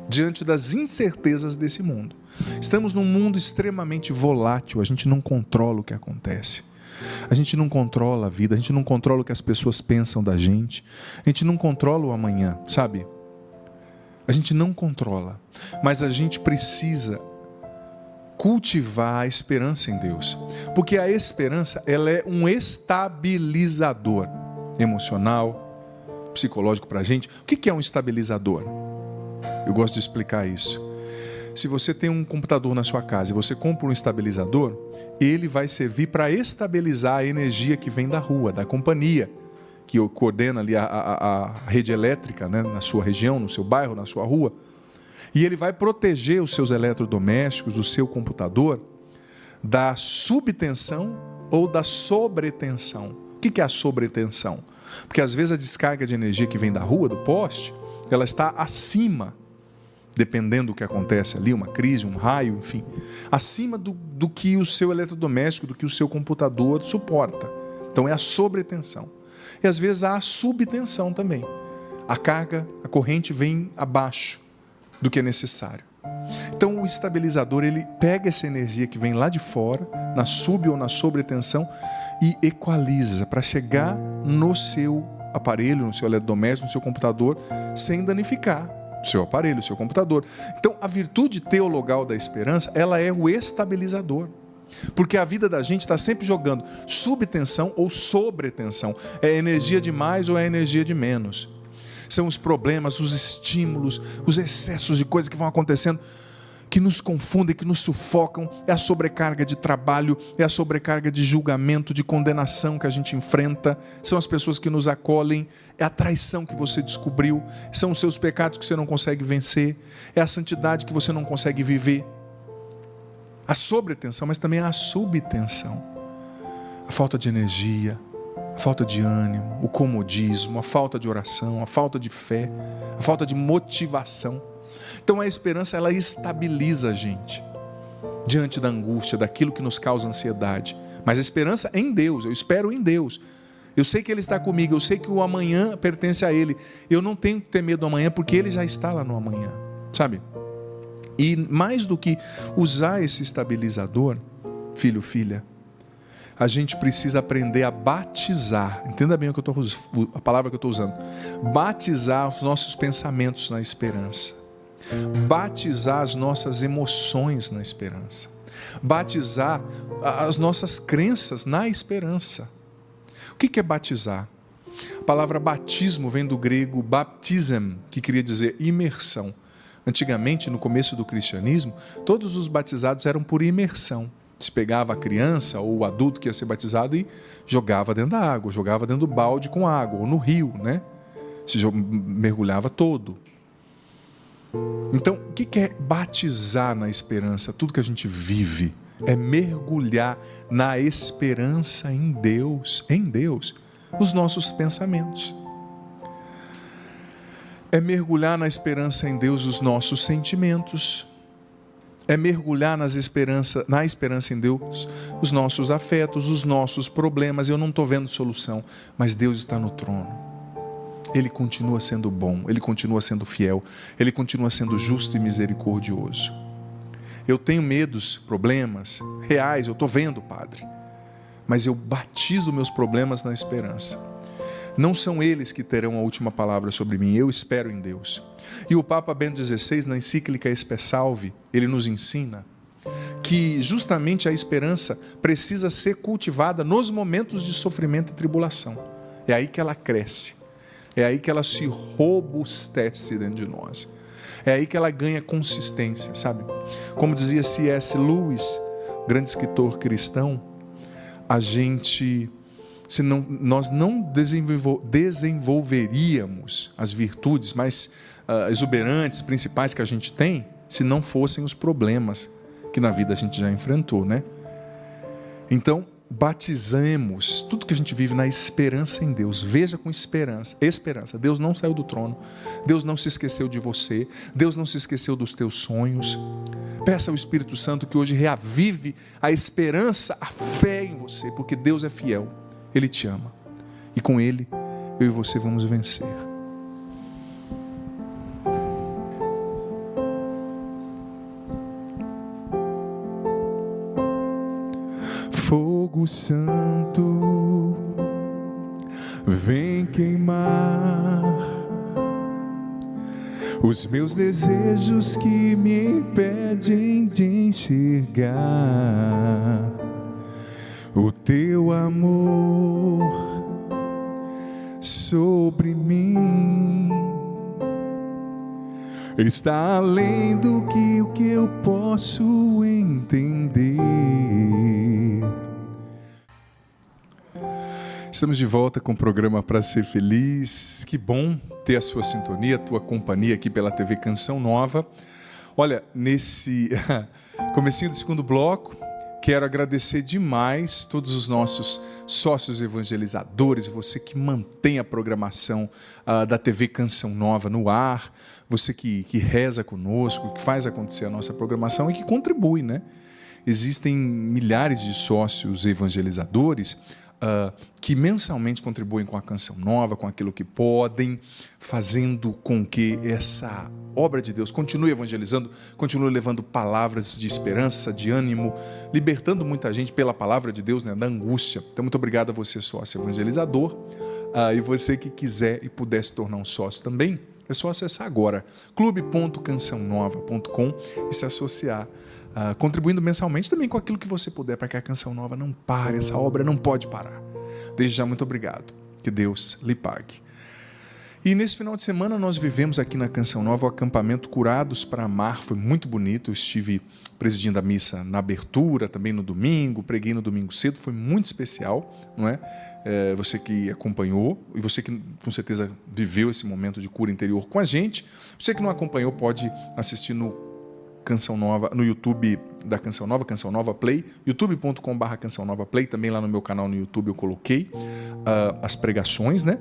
diante das incertezas desse mundo. Estamos num mundo extremamente volátil, a gente não controla o que acontece. A gente não controla a vida, a gente não controla o que as pessoas pensam da gente, a gente não controla o amanhã, sabe? A gente não controla, mas a gente precisa cultivar a esperança em Deus, porque a esperança, ela é um estabilizador. emocional, psicológico para a gente. O que é um estabilizador? Eu gosto de explicar isso. Se você tem um computador na sua casa e você compra um estabilizador, ele vai servir para estabilizar a energia que vem da rua, da companhia, que coordena ali a rede elétrica, né, na sua região, no seu bairro, na sua rua. E ele vai proteger os seus eletrodomésticos, o seu computador, da subtensão ou da sobretensão. O que é a sobretensão? Porque às vezes a descarga de energia que vem da rua, do poste, ela está acima, dependendo do que acontece ali, uma crise, um raio, enfim, acima do que o seu eletrodoméstico, do que o seu computador suporta. Então é a sobretensão. E às vezes há a subtensão também. A carga, a corrente vem abaixo do que é necessário. Então o estabilizador, ele pega essa energia que vem lá de fora, na sub ou na sobretensão, e equaliza para chegar no seu aparelho, no seu eletrodoméstico, no seu computador, sem danificar o seu aparelho, o seu computador. Então a virtude teologal da esperança, ela é o estabilizador. Porque a vida da gente está sempre jogando subtensão ou sobretensão. É energia de mais ou é energia de menos. São os problemas, os estímulos, os excessos de coisas que vão acontecendo, que nos confundem, que nos sufocam. É a sobrecarga de trabalho, é a sobrecarga de julgamento, de condenação que a gente enfrenta. São as pessoas que nos acolhem, é a traição que você descobriu, são os seus pecados que você não consegue vencer, é a santidade que você não consegue viver. A sobretensão, mas também a subtensão. A falta de energia, a falta de ânimo, o comodismo, a falta de oração, a falta de fé, a falta de motivação. Então a esperança, ela estabiliza a gente diante da angústia, daquilo que nos causa ansiedade. Mas a esperança é em Deus, eu espero em Deus. Eu sei que Ele está comigo, eu sei que o amanhã pertence a Ele. Eu não tenho que ter medo do amanhã, porque Ele já está lá no amanhã, sabe? E mais do que usar esse estabilizador, filho, filha, a gente precisa aprender a batizar. Entenda bem a palavra que eu estou usando. Batizar os nossos pensamentos na esperança. Batizar as nossas emoções na esperança. Batizar as nossas crenças na esperança. O que é batizar? A palavra batismo vem do grego baptism, que queria dizer imersão. Antigamente, no começo do cristianismo, todos os batizados eram por imersão. Se pegava a criança ou o adulto que ia ser batizado e jogava dentro da água, jogava dentro do balde com água, ou no rio, né? Se mergulhava todo. Então, o que é batizar na esperança? Tudo que a gente vive é mergulhar na esperança em Deus, os nossos pensamentos. É mergulhar na esperança em Deus os nossos sentimentos. É mergulhar na esperança em Deus os nossos afetos, os nossos problemas. Eu não estou vendo solução, mas Deus está no trono. Ele continua sendo bom, Ele continua sendo fiel, Ele continua sendo justo e misericordioso. Eu tenho medos, problemas reais, eu estou vendo, Padre, mas eu batizo meus problemas na esperança. Não são eles que terão a última palavra sobre mim, eu espero em Deus. E o Papa Bento XVI, na encíclica Espe Salvi, ele nos ensina que justamente a esperança precisa ser cultivada nos momentos de sofrimento e tribulação. É aí que ela cresce, é aí que ela se robustece dentro de nós, é aí que ela ganha consistência, sabe? Como dizia C.S. Lewis, grande escritor cristão, nós não desenvolveríamos as virtudes mais exuberantes, principais que a gente tem, se não fossem os problemas que na vida a gente já enfrentou, né? Então, batizemos tudo que a gente vive na esperança em Deus. Veja com esperança. Deus não saiu do trono. Deus não se esqueceu de você. Deus não se esqueceu dos teus sonhos. Peça ao Espírito Santo que hoje reavive a esperança, a fé em você, porque Deus é fiel. Ele te ama. E com Ele, eu e você vamos vencer. Fogo Santo, vem queimar os meus desejos que me impedem de enxergar o teu amor sobre mim está além do que o que eu posso entender. Estamos de volta com o programa Pra Ser Feliz. Que bom ter a sua sintonia, a tua companhia aqui pela TV Canção Nova. Olha, nesse comecinho do segundo bloco, quero agradecer demais todos os nossos sócios evangelizadores, você que mantém a programação da TV Canção Nova no ar, você que reza conosco, que faz acontecer a nossa programação e que contribui, né? Existem milhares de sócios evangelizadores que mensalmente contribuem com a Canção Nova, com aquilo que podem, fazendo com que essa obra de Deus continue evangelizando, continue levando palavras de esperança, de ânimo, libertando muita gente pela palavra de Deus, né, da angústia. Então, muito obrigado a você, sócio evangelizador, e você que quiser e puder se tornar um sócio também, é só acessar agora clube.cançãonova.com e se associar, contribuindo mensalmente também com aquilo que você puder, para que a Canção Nova não pare, essa obra não pode parar. Desde já, muito obrigado. Que Deus lhe pague. E nesse final de semana nós vivemos aqui na Canção Nova o acampamento Curados para Amar. Foi muito bonito, eu estive presidindo a missa na abertura, também no domingo, preguei no domingo cedo, foi muito especial, não é? Você que acompanhou e você que com certeza viveu esse momento de cura interior com a gente. Você que não acompanhou pode assistir no Canção Nova, no YouTube da Canção Nova, Canção Nova Play, youtube.com/Canção Nova Play, também lá no meu canal no YouTube eu coloquei as pregações, né?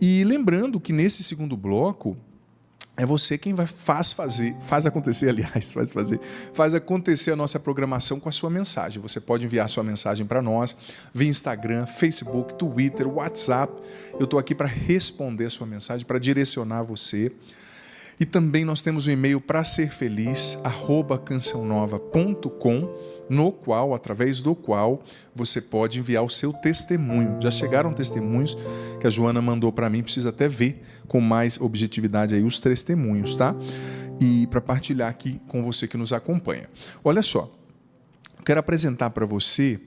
E lembrando que nesse segundo bloco é você quem faz acontecer a nossa programação com a sua mensagem. Você pode enviar sua mensagem para nós via Instagram, Facebook, Twitter, WhatsApp. Eu estou aqui para responder a sua mensagem, para direcionar você. E também nós temos o e-mail para ser feliz, @cançãonova.com, através do qual você pode enviar o seu testemunho. Já chegaram testemunhos que a Joana mandou para mim, precisa até ver com mais objetividade aí os testemunhos, tá? E para partilhar aqui com você que nos acompanha. Olha só, quero apresentar para você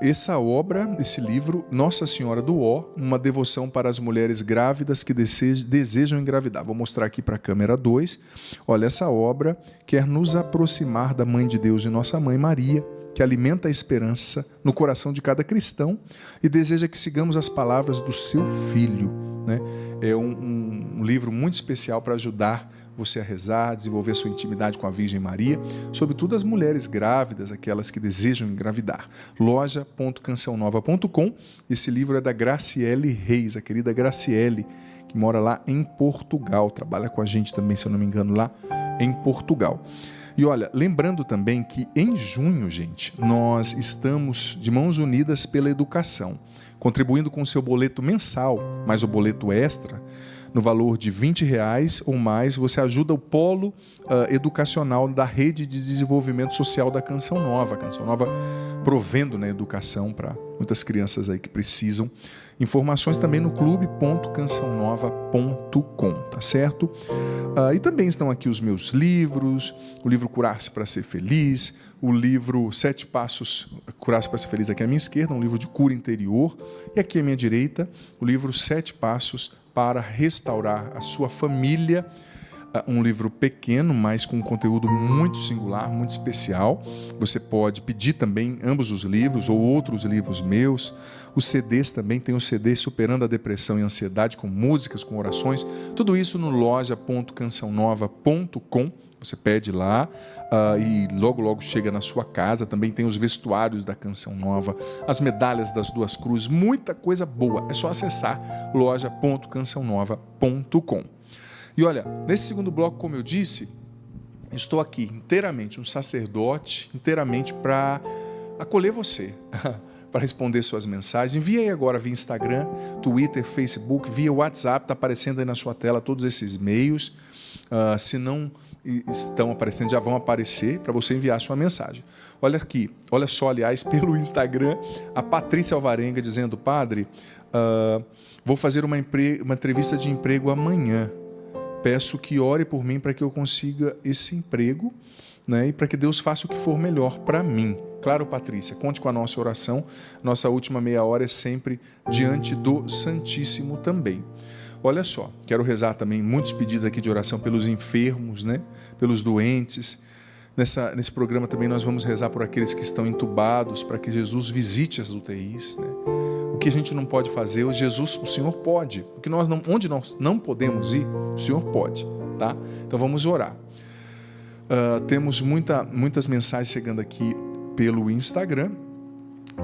essa obra, esse livro, Nossa Senhora do Ó, uma devoção para as mulheres grávidas que desejam engravidar. Vou mostrar aqui para a câmera 2. Olha, essa obra quer nos aproximar da Mãe de Deus e Nossa Mãe Maria, que alimenta a esperança no coração de cada cristão e deseja que sigamos as palavras do seu filho, né? É um livro muito especial para ajudar você a rezar, desenvolver sua intimidade com a Virgem Maria, sobretudo as mulheres grávidas, aquelas que desejam engravidar. loja.cançãonova.com. Esse livro é da Graciele Reis, a querida Graciele, que mora lá em Portugal, trabalha com a gente também, se eu não me engano, lá em Portugal. E olha, lembrando também que em junho, gente, nós estamos de mãos unidas pela educação, contribuindo com o seu boleto mensal, mais o boleto extra, no valor de R$20 ou mais, você ajuda o polo educacional da Rede de Desenvolvimento Social da Canção Nova. A Canção Nova provendo, né, educação para muitas crianças aí que precisam. Informações também no clube.cançãonova.com, tá certo? E também estão aqui os meus livros, o livro Curar-se para Ser Feliz, o livro 7 Passos, Curar-se para Ser Feliz aqui à minha esquerda, um livro de cura interior, e aqui à minha direita, o livro 7 Passos para Restaurar a Sua Família, um livro pequeno, mas com um conteúdo muito singular, muito especial. Você pode pedir também ambos os livros ou outros livros meus. Os CDs também, tem o CD Superando a Depressão e a Ansiedade, com músicas, com orações. Tudo isso no loja.cançãonova.com. Você pede lá e logo, logo chega na sua casa. Também tem os vestuários da Canção Nova, as medalhas das duas cruzes, muita coisa boa. É só acessar loja.cançãonova.com. E olha, nesse segundo bloco, como eu disse, estou aqui inteiramente um sacerdote, inteiramente para acolher você, para responder suas mensagens. Envie aí agora via Instagram, Twitter, Facebook, via WhatsApp, está aparecendo aí na sua tela todos esses e-mails. Se não estão aparecendo, já vão aparecer para você enviar a sua mensagem. Olha aqui, olha só, aliás, pelo Instagram, a Patrícia Alvarenga dizendo: padre, vou fazer uma entrevista de emprego amanhã. Peço que ore por mim para que eu consiga esse emprego, né, e para que Deus faça o que for melhor para mim. Claro, Patrícia, conte com a nossa oração. Nossa última meia hora é sempre diante do Santíssimo também. Olha só, quero rezar também muitos pedidos aqui de oração pelos enfermos, né? Pelos doentes. Nesse programa também nós vamos rezar por aqueles que estão entubados, para que Jesus visite as UTIs, né? O que a gente não pode fazer, o Senhor pode. Onde nós não podemos ir, o Senhor pode, tá? Então vamos orar. Temos muitas mensagens chegando aqui pelo Instagram.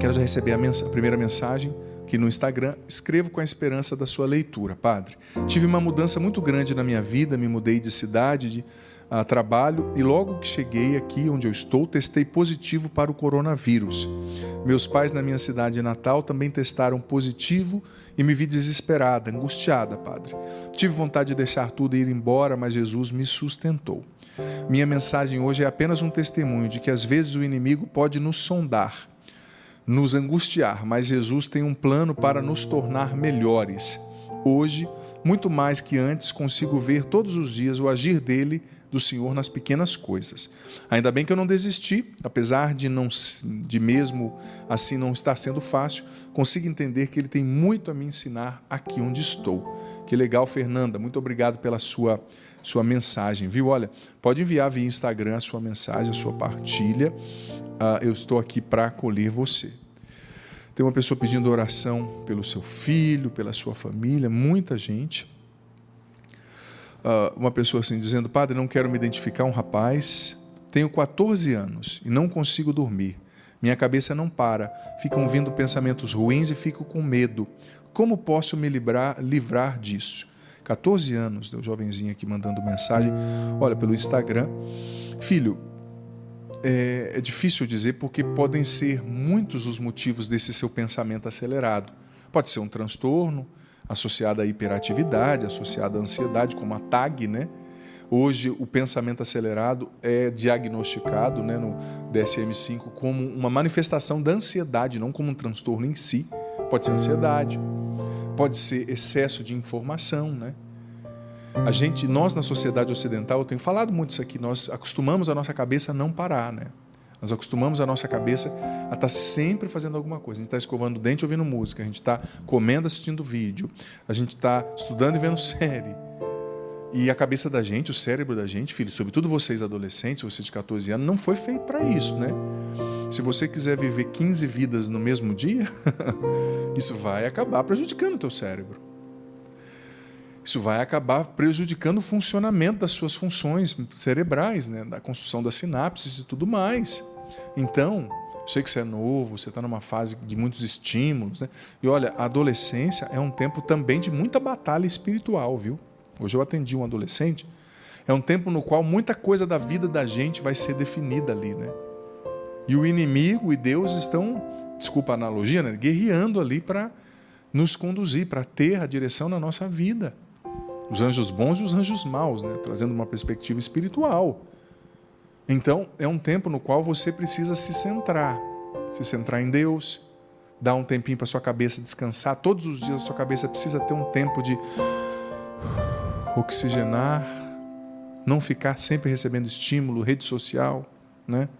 Quero já receber a primeira mensagem aqui no Instagram. Escrevo com a esperança da sua leitura. Padre, tive uma mudança muito grande na minha vida, me mudei de cidade, de trabalho, e logo que cheguei aqui onde eu estou, testei positivo para o coronavírus. Meus pais na minha cidade natal também testaram positivo e me vi desesperada, angustiada, Padre. Tive vontade de deixar tudo e ir embora, mas Jesus me sustentou. Minha mensagem hoje é apenas um testemunho de que às vezes o inimigo pode nos sondar, nos angustiar, mas Jesus tem um plano para nos tornar melhores. Hoje, muito mais que antes, consigo ver todos os dias o agir dele, do Senhor, nas pequenas coisas. Ainda bem que eu não desisti, apesar de mesmo assim não estar sendo fácil, consigo entender que ele tem muito a me ensinar aqui onde estou. Que legal, Fernanda, muito obrigado pela sua mensagem, viu? Olha, pode enviar via Instagram a sua mensagem, a sua partilha. Eu estou aqui para acolher você. Tem uma pessoa pedindo oração pelo seu filho, pela sua família, muita gente. Uma pessoa assim dizendo: Padre, não quero me identificar, um rapaz, tenho 14 anos e não consigo dormir. Minha cabeça não para, ficam vindo pensamentos ruins e fico com medo. Como posso me livrar disso? 14 anos, o jovenzinho aqui mandando mensagem, olha, pelo Instagram. Filho, é difícil dizer porque podem ser muitos os motivos desse seu pensamento acelerado. Pode ser um transtorno associado à hiperatividade, associado à ansiedade, como a TAG, né? Hoje o pensamento acelerado é diagnosticado, né, no DSM-5 como uma manifestação da ansiedade, não como um transtorno em si. Pode ser ansiedade, pode ser excesso de informação, né? Nós na sociedade ocidental, eu tenho falado muito isso aqui, nós acostumamos a nossa cabeça a não parar, né? Nós acostumamos a nossa cabeça a estar sempre fazendo alguma coisa. A gente está escovando o dente ouvindo música, a gente está comendo assistindo vídeo, a gente está estudando e vendo série. E a cabeça da gente, o cérebro da gente, filho, sobretudo vocês adolescentes, vocês de 14 anos, não foi feito para isso, né? Se você quiser viver 15 vidas no mesmo dia, isso vai acabar prejudicando o teu cérebro. Isso vai acabar prejudicando o funcionamento das suas funções cerebrais, né? Da construção das sinapses e tudo mais. Então, eu sei que você é novo, você está numa fase de muitos estímulos, né? E olha, a adolescência é um tempo também de muita batalha espiritual, viu? Hoje eu atendi um adolescente. É um tempo no qual muita coisa da vida da gente vai ser definida ali, né? E o inimigo e Deus estão, desculpa a analogia, né? Guerreando ali para nos conduzir, para ter a direção na nossa vida. Os anjos bons e os anjos maus, né? Trazendo uma perspectiva espiritual. Então, é um tempo no qual você precisa se centrar em Deus, dar um tempinho para sua cabeça descansar. Todos os dias a sua cabeça precisa ter um tempo de oxigenar, não ficar sempre recebendo estímulo, rede social, né?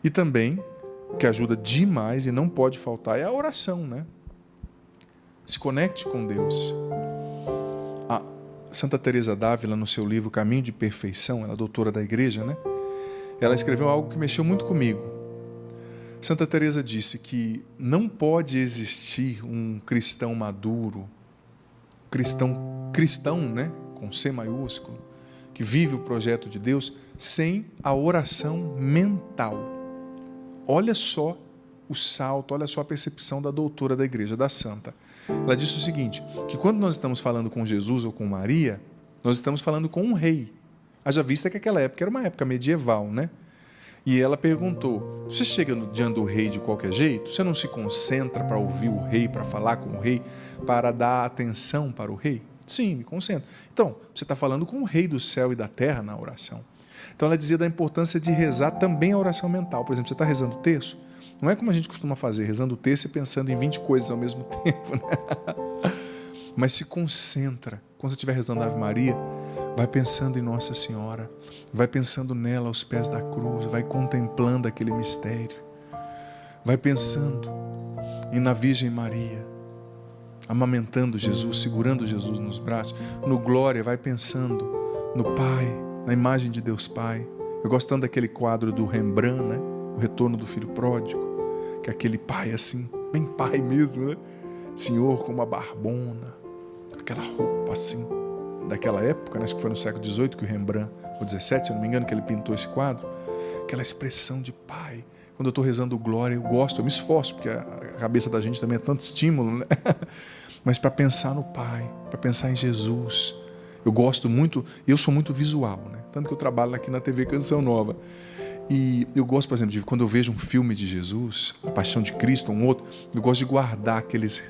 E também, o que ajuda demais e não pode faltar, é a oração, né? Se conecte com Deus. A Santa Teresa d'Ávila, no seu livro Caminho de Perfeição, ela é doutora da igreja, né? Ela escreveu algo que mexeu muito comigo. Santa Teresa disse que não pode existir um cristão maduro, cristão, né? Com C maiúsculo, que vive o projeto de Deus, sem a oração mental. Olha só o salto, olha só a percepção da doutora da igreja, da santa. Ela disse o seguinte, que quando nós estamos falando com Jesus ou com Maria, nós estamos falando com um rei. Haja vista que aquela época era uma época medieval, né? E ela perguntou, você chega diante do rei de qualquer jeito? Você não se concentra para ouvir o rei, para falar com o rei, para dar atenção para o rei? Sim, me concentro. Então, você está falando com o rei do céu e da terra na oração. Então ela dizia da importância de rezar também a oração mental. Por exemplo, você está rezando o terço, não é como a gente costuma fazer, rezando o terço e pensando em 20 coisas ao mesmo tempo, né? Mas se concentra. Quando você estiver rezando a Ave Maria, vai pensando em Nossa Senhora, vai pensando nela aos pés da cruz, vai contemplando aquele mistério. vai pensando na Virgem Maria, amamentando Jesus, segurando Jesus nos braços. No Glória, vai pensando no Pai, na imagem de Deus Pai. Eu gosto tanto daquele quadro do Rembrandt, né? O Retorno do Filho Pródigo, que é aquele pai assim, bem pai mesmo, né? Senhor com uma barbona, aquela roupa assim, daquela época, né? Acho que foi no século XVIII que o Rembrandt, ou XVII, se eu não me engano, que ele pintou esse quadro. Aquela expressão de pai. Quando eu estou rezando Glória, eu gosto, eu me esforço, porque a cabeça da gente também é tanto estímulo, né? Mas para pensar no Pai, para pensar em Jesus. Eu gosto muito, eu sou muito visual, né? Tanto que eu trabalho aqui na TV Canção Nova. E eu gosto, por exemplo, de quando eu vejo um filme de Jesus, A Paixão de Cristo, um outro, eu gosto de guardar aqueles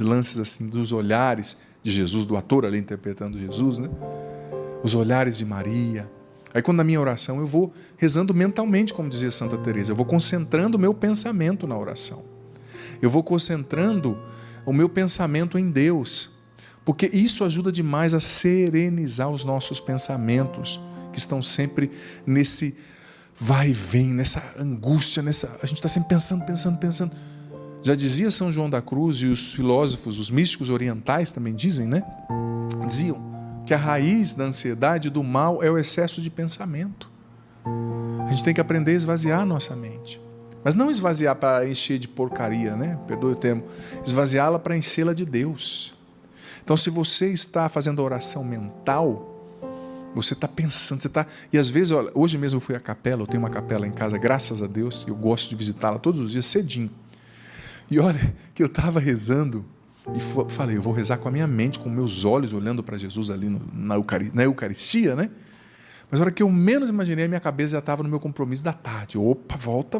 lances assim dos olhares de Jesus, do ator ali interpretando Jesus, né? Os olhares de Maria. Aí quando na minha oração eu vou rezando mentalmente, como dizia Santa Teresa, eu vou concentrando o meu pensamento na oração. Eu vou concentrando o meu pensamento em Deus, porque isso ajuda demais a serenizar os nossos pensamentos, que estão sempre nesse vai e vem, nessa angústia, a gente está sempre pensando. Já dizia São João da Cruz, e os filósofos, os místicos orientais também dizem, né? Diziam que a raiz da ansiedade e do mal é o excesso de pensamento. A gente tem que aprender a esvaziar a nossa mente. Mas não esvaziar para encher de porcaria, né? Perdoe o termo. Esvaziá-la para enchê-la de Deus. Então, se você está fazendo oração mental, você está pensando, E às vezes, olha, hoje mesmo eu fui à capela, eu tenho uma capela em casa, graças a Deus, eu gosto de visitá-la todos os dias, cedinho. E olha, que eu estava rezando, e falei, eu vou rezar com a minha mente, com meus olhos, olhando para Jesus ali na Eucaristia, né? Mas a hora que eu menos imaginei, a minha cabeça já estava no meu compromisso da tarde. Opa, volta.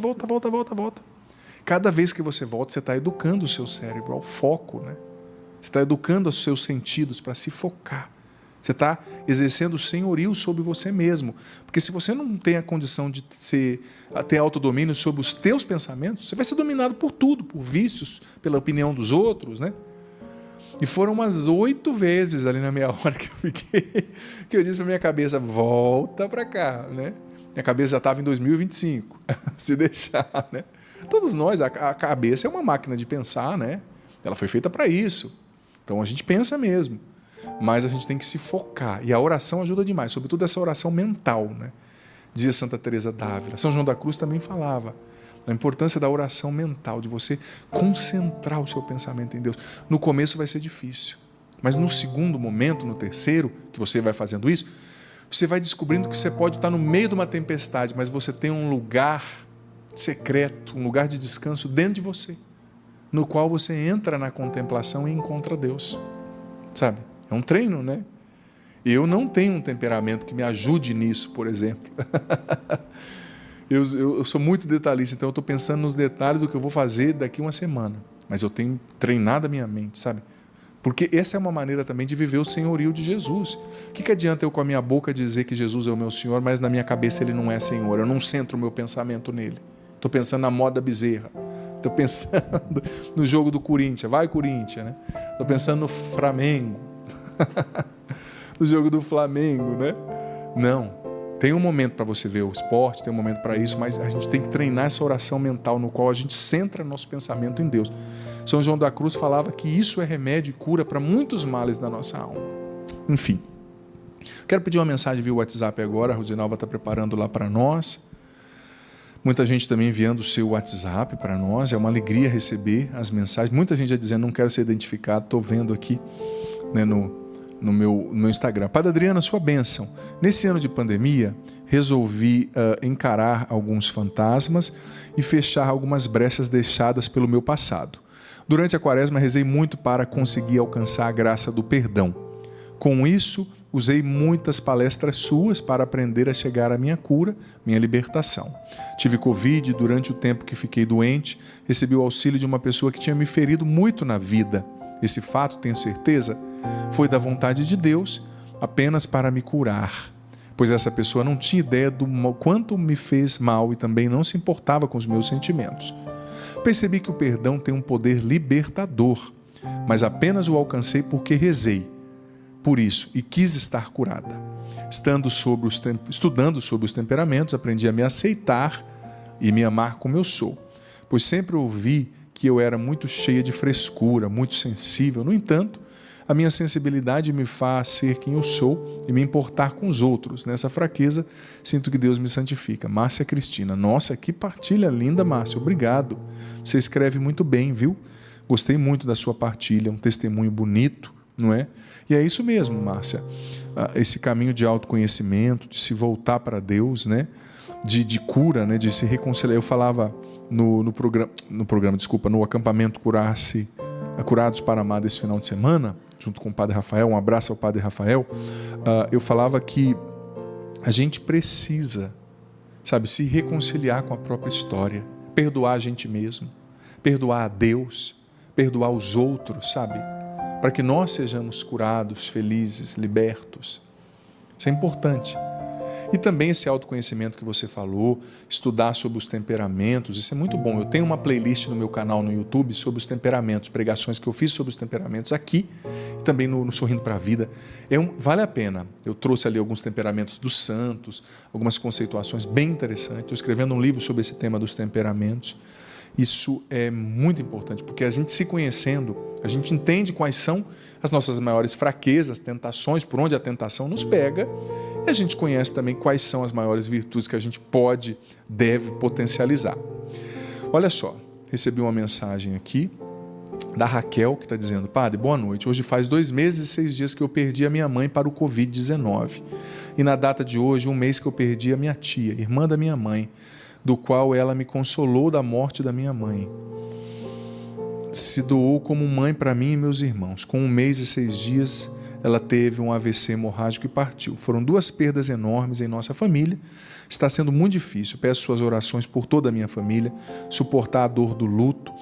Cada vez que você volta, você está educando o seu cérebro ao foco, né? Você está educando os seus sentidos para se focar. Você está exercendo o senhorio sobre você mesmo. Porque se você não tem a condição de ter autodomínio sobre os teus pensamentos, você vai ser dominado por tudo, por vícios, pela opinião dos outros, né? E foram umas 8 vezes ali na meia hora que eu fiquei, que eu disse para minha cabeça, volta para cá, né? Minha cabeça já estava em 2025, se deixar, né? Todos nós, a cabeça é uma máquina de pensar, né? Ela foi feita para isso. Então a gente pensa mesmo, mas a gente tem que se focar. E a oração ajuda demais, sobretudo essa oração mental, né? Dizia Santa Teresa d'Ávila. São João da Cruz também falava a importância da oração mental, de você concentrar o seu pensamento em Deus. No começo vai ser difícil, mas no segundo momento, no terceiro, que você vai fazendo isso, você vai descobrindo que você pode estar no meio de uma tempestade, mas você tem um lugar secreto, um lugar de descanso dentro de você, no qual você entra na contemplação e encontra Deus. Sabe? É um treino, né? Eu não tenho um temperamento que me ajude nisso, por exemplo. Eu sou muito detalhista, então eu estou pensando nos detalhes do que eu vou fazer daqui uma semana. Mas eu tenho treinado a minha mente, sabe? Porque essa é uma maneira também de viver o senhorio de Jesus. O que adianta eu com a minha boca dizer que Jesus é o meu Senhor, mas na minha cabeça Ele não é Senhor? Eu não centro o meu pensamento nele. Estou pensando na moda Bezerra. Estou pensando no jogo do Corinthians. Vai, Corinthians, né? Estou pensando no Flamengo. No jogo do Flamengo, né? Não. Tem um momento para você ver o esporte, tem um momento para isso, mas a gente tem que treinar essa oração mental no qual a gente centra nosso pensamento em Deus. São João da Cruz falava que isso é remédio e cura para muitos males da nossa alma. Enfim, quero pedir uma mensagem via WhatsApp agora, a Rosinalva está preparando lá para nós. Muita gente também enviando o seu WhatsApp para nós, é uma alegria receber as mensagens. Muita gente já dizendo, não quero ser identificado, estou vendo aqui, né, no meu Instagram. Padre Adriana, sua bênção. Nesse ano de pandemia, resolvi encarar alguns fantasmas e fechar algumas brechas deixadas pelo meu passado. Durante a quaresma, rezei muito para conseguir alcançar a graça do perdão. Com isso, usei muitas palestras suas para aprender a chegar à minha cura, minha libertação. Tive Covid durante o tempo que fiquei doente, recebi o auxílio de uma pessoa que tinha me ferido muito na vida. Esse fato, tenho certeza, foi da vontade de Deus apenas para me curar, pois essa pessoa não tinha ideia do quanto me fez mal e também não se importava com os meus sentimentos. Percebi que o perdão tem um poder libertador, mas apenas o alcancei porque rezei por isso e quis estar curada. Estudando sobre os temperamentos, aprendi a me aceitar e me amar como eu sou. pois sempre ouvi que eu era muito cheia de frescura, muito sensível. No entanto, a minha sensibilidade me faz ser quem eu sou e me importar com os outros. Nessa fraqueza, sinto que Deus me santifica. Márcia Cristina. Nossa, que partilha linda, Márcia. Obrigado. Você escreve muito bem, viu? Gostei muito da sua partilha, um testemunho bonito, não é? E é isso mesmo, Márcia. Esse caminho de autoconhecimento, de se voltar para Deus, né? De cura, né? De se reconciliar. Eu falava no acampamento Curados para Amar desse final de semana, junto com o Padre Rafael, um abraço ao Padre Rafael, eu falava que a gente precisa, sabe, se reconciliar com a própria história, perdoar a gente mesmo, perdoar a Deus, perdoar os outros, sabe, para que nós sejamos curados, felizes, libertos. Isso é importante. E também esse autoconhecimento que você falou, estudar sobre os temperamentos, isso é muito bom. Eu tenho uma playlist no meu canal no YouTube sobre os temperamentos, pregações que eu fiz sobre os temperamentos aqui, e também no Sorrindo para a Vida. Vale a pena. Eu trouxe ali alguns temperamentos dos santos, algumas conceituações bem interessantes. Estou escrevendo um livro sobre esse tema dos temperamentos. Isso é muito importante, porque a gente se conhecendo, a gente entende quais são as nossas maiores fraquezas, tentações, por onde a tentação nos pega, e a gente conhece também quais são as maiores virtudes que a gente deve potencializar. Olha só, recebi uma mensagem aqui da Raquel, que está dizendo: Padre, boa noite. Hoje faz 2 meses e 6 dias que eu perdi a minha mãe para o Covid-19. E na data de hoje, 1 mês que eu perdi a minha tia, irmã da minha mãe, do qual ela me consolou da morte da minha mãe. Se doou como mãe para mim e meus irmãos. Com 1 mês e 6 dias, ela teve um AVC hemorrágico e partiu. Foram 2 perdas enormes em nossa família. Está sendo muito difícil. Peço suas orações por toda a minha família, suportar a dor do luto.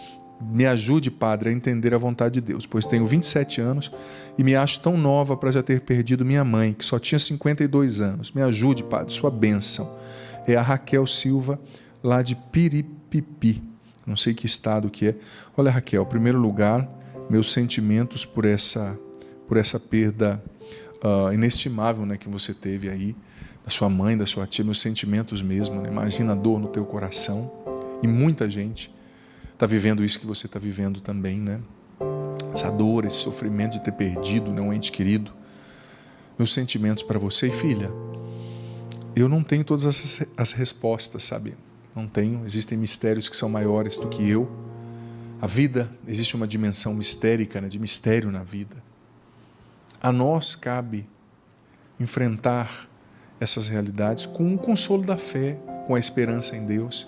Me ajude, Padre, a entender a vontade de Deus, pois tenho 27 anos e me acho tão nova para já ter perdido minha mãe, que só tinha 52 anos. Me ajude, Padre, sua bênção. É a Raquel Silva, lá de Piripipi. Não sei que estado que é. Olha, Raquel, em primeiro lugar, meus sentimentos por essa perda inestimável, né, que você teve aí, da sua mãe, da sua tia, meus sentimentos mesmo, né? Imagina a dor no teu coração. E muita gente está vivendo isso que você está vivendo também, né? Essa dor, esse sofrimento de ter perdido, né, um ente querido. Meus sentimentos para você. E filha, eu não tenho todas as respostas, sabe? Não tenho. Existem mistérios que são maiores do que eu. A vida, existe uma dimensão mistérica, né, de mistério na vida. A nós cabe enfrentar essas realidades com o consolo da fé, com a esperança em Deus.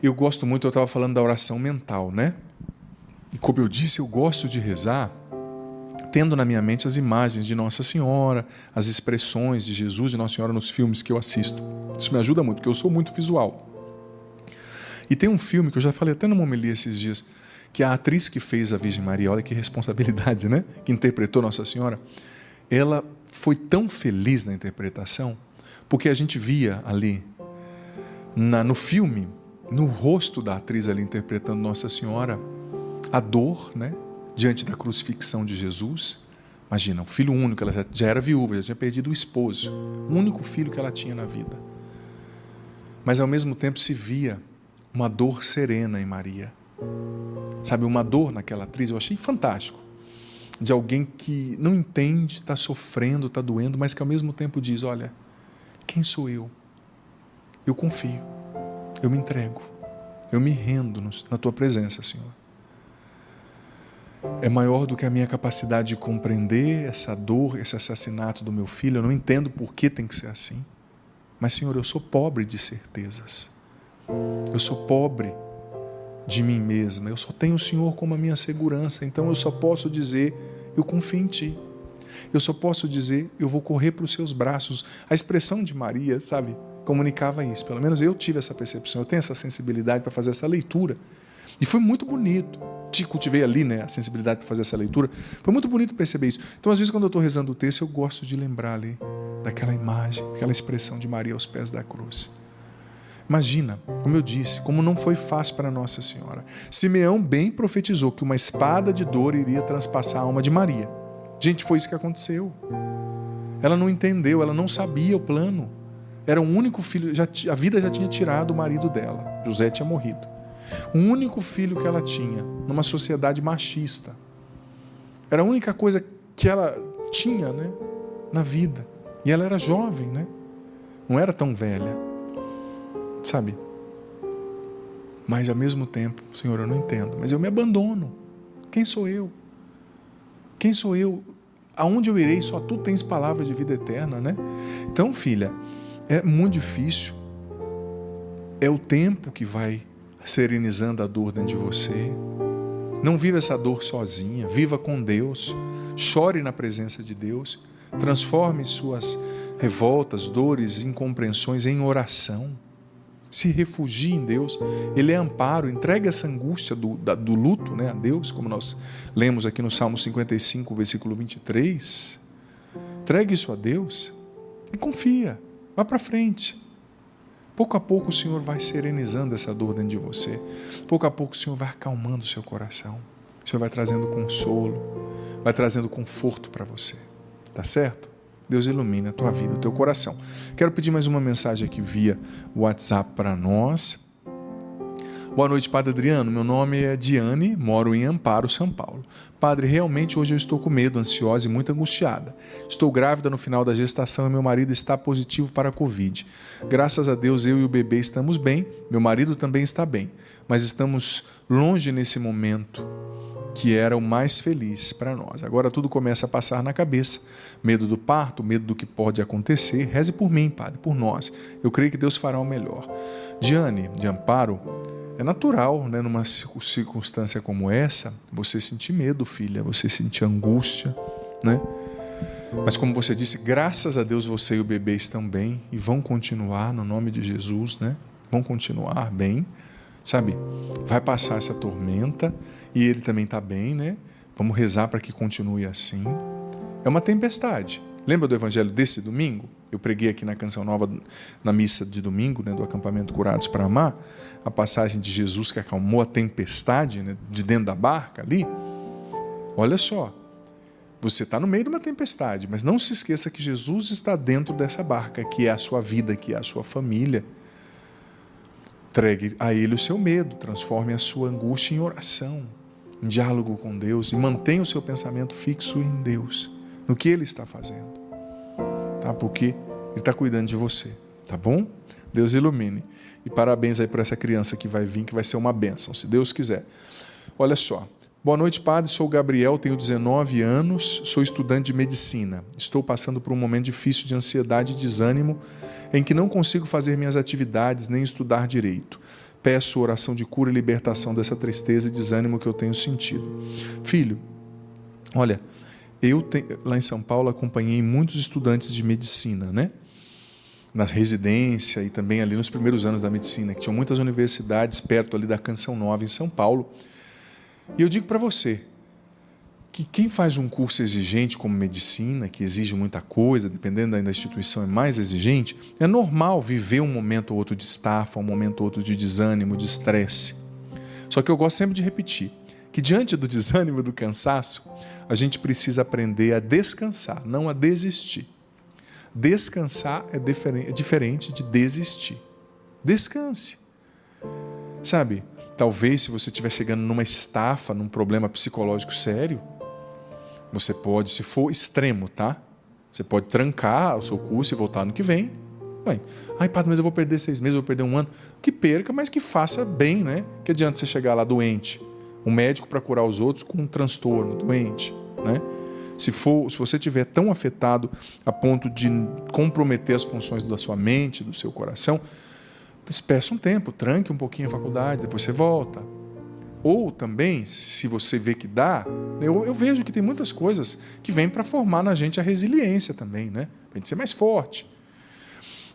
Eu gosto muito, eu estava falando da oração mental, né? E como eu disse, eu gosto de rezar tendo na minha mente as imagens de Nossa Senhora, as expressões de Jesus, de Nossa Senhora nos filmes que eu assisto. Isso me ajuda muito, porque eu sou muito visual. E tem um filme que eu já falei até numa homilia esses dias, que a atriz que fez a Virgem Maria, olha que responsabilidade, né? Que interpretou Nossa Senhora, ela foi tão feliz na interpretação, porque a gente via ali, no filme, no rosto da atriz ali interpretando Nossa Senhora, a dor, né? Diante da crucifixão de Jesus. Imagina, o filho único, ela já era viúva, já tinha perdido o esposo, o único filho que ela tinha na vida. Mas ao mesmo tempo se via uma dor serena em Maria. Sabe, uma dor naquela atriz, eu achei fantástico. De alguém que não entende, está sofrendo, está doendo, mas que ao mesmo tempo diz: olha, quem sou eu? Eu confio, eu me entrego, eu me rendo na tua presença, Senhor. É maior do que a minha capacidade de compreender essa dor, esse assassinato do meu filho. Eu não entendo por que tem que ser assim. Mas, Senhor, eu sou pobre de certezas. Eu sou pobre de mim mesma. Eu só tenho o Senhor como a minha segurança. Então eu só posso dizer: eu confio em Ti. Eu só posso dizer: eu vou correr para os Seus braços. A expressão de Maria, sabe, comunicava isso. Pelo menos eu tive essa percepção. Eu tenho essa sensibilidade para fazer essa leitura. E foi muito bonito. Cultivei ali, né, a sensibilidade para fazer essa leitura. Foi muito bonito perceber isso. Então, às vezes, quando eu estou rezando o texto, eu gosto de lembrar ali daquela imagem, aquela expressão de Maria aos pés da cruz. Imagina, como eu disse, como não foi fácil para Nossa Senhora. Simeão bem profetizou que uma espada de dor iria transpassar a alma de Maria. Gente, foi isso que aconteceu. Ela não entendeu, ela não sabia o plano. Era um único filho, a vida já tinha tirado o marido dela. José tinha morrido. O único filho que ela tinha, numa sociedade machista. Era a única coisa que ela tinha, né, na vida. E ela era jovem, né? Não era tão velha. Sabe? Mas ao mesmo tempo, Senhor, eu não entendo. Mas eu me abandono. Quem sou eu? Quem sou eu? Aonde eu irei? Só tu tens palavras de vida eterna, né? Então, filha, é muito difícil. É o tempo que vai serenizando a dor dentro de você. Não viva essa dor sozinha. Viva com Deus. Chore na presença de Deus. Transforme suas revoltas, dores, incompreensões em oração. Se refugie em Deus. Ele é amparo. Entregue essa angústia do luto, né, a Deus, como nós lemos aqui no Salmo 55, versículo 23. Entregue isso a Deus e confia. Vá para frente. Pouco a pouco o Senhor vai serenizando essa dor dentro de você. Pouco a pouco o Senhor vai acalmando o seu coração. O Senhor vai trazendo consolo, vai trazendo conforto para você. Tá certo? Deus ilumina a tua vida, o teu coração. Quero pedir mais uma mensagem aqui via WhatsApp para nós. Boa noite, Padre Adriano. Meu nome é Diane, moro em Amparo, São Paulo. Padre, realmente hoje eu estou com medo, ansiosa e muito angustiada. Estou grávida no final da gestação e meu marido está positivo para a Covid. Graças a Deus eu e o bebê estamos bem, meu marido também está bem, mas estamos longe nesse momento que era o mais feliz para nós. Agora tudo começa a passar na cabeça. Medo do parto, medo do que pode acontecer. Reze por mim, Padre, por nós. Eu creio que Deus fará o melhor. Diane, de Amparo, é natural, né, numa circunstância como essa, você sentir medo, filha, você sentir angústia, né? Mas como você disse, graças a Deus você e o bebê estão bem e vão continuar no nome de Jesus, né? Vão continuar bem, sabe? Vai passar essa tormenta e ele também está bem, né? Vamos rezar para que continue assim. É uma tempestade. Lembra do evangelho desse domingo? Eu preguei aqui na Canção Nova, na missa de domingo, né, do acampamento Curados para Amar, a passagem de Jesus que acalmou a tempestade, né, de dentro da barca ali. Olha só, você está no meio de uma tempestade, mas não se esqueça que Jesus está dentro dessa barca, que é a sua vida, que é a sua família. Entregue a Ele o seu medo, transforme a sua angústia em oração, em diálogo com Deus e mantenha o seu pensamento fixo em Deus, no que Ele está fazendo. Tá? Porque Ele está cuidando de você, tá bom? Deus ilumine. E parabéns aí por essa criança que vai vir, que vai ser uma bênção, se Deus quiser. Olha só. Boa noite, Padre. Sou o Gabriel, tenho 19 anos, sou estudante de medicina. Estou passando por um momento difícil de ansiedade e desânimo, em que não consigo fazer minhas atividades nem estudar direito. Peço oração de cura e libertação dessa tristeza e desânimo que eu tenho sentido. Filho, olha, lá em São Paulo acompanhei muitos estudantes de medicina, né? Na residência e também ali nos primeiros anos da medicina, que tinham muitas universidades perto ali da Canção Nova em São Paulo. E eu digo para você que quem faz um curso exigente como medicina, que exige muita coisa, dependendo da instituição é mais exigente, é normal viver um momento ou outro de estafa, um momento ou outro de desânimo, de estresse. Só que eu gosto sempre de repetir que diante do desânimo, do cansaço, a gente precisa aprender a descansar, não a desistir. Descansar é diferente de desistir. Descanse. Sabe, talvez se você estiver chegando numa estafa, num problema psicológico sério, você pode, se for extremo, tá? Você pode trancar o seu curso e voltar ano que vem. Bem, ai, Padre, mas eu vou perder 6 meses, eu vou perder 1 ano. Que perca, mas que faça bem, né? Que adianta você chegar lá doente, um médico para curar os outros com um transtorno, doente, né? Se você estiver tão afetado a ponto de comprometer as funções da sua mente, do seu coração, peça um tempo, tranque um pouquinho a faculdade, depois você volta. Ou também, se você vê que dá, eu vejo que tem muitas coisas que vêm para formar na gente a resiliência também, né? Para a gente ser mais forte.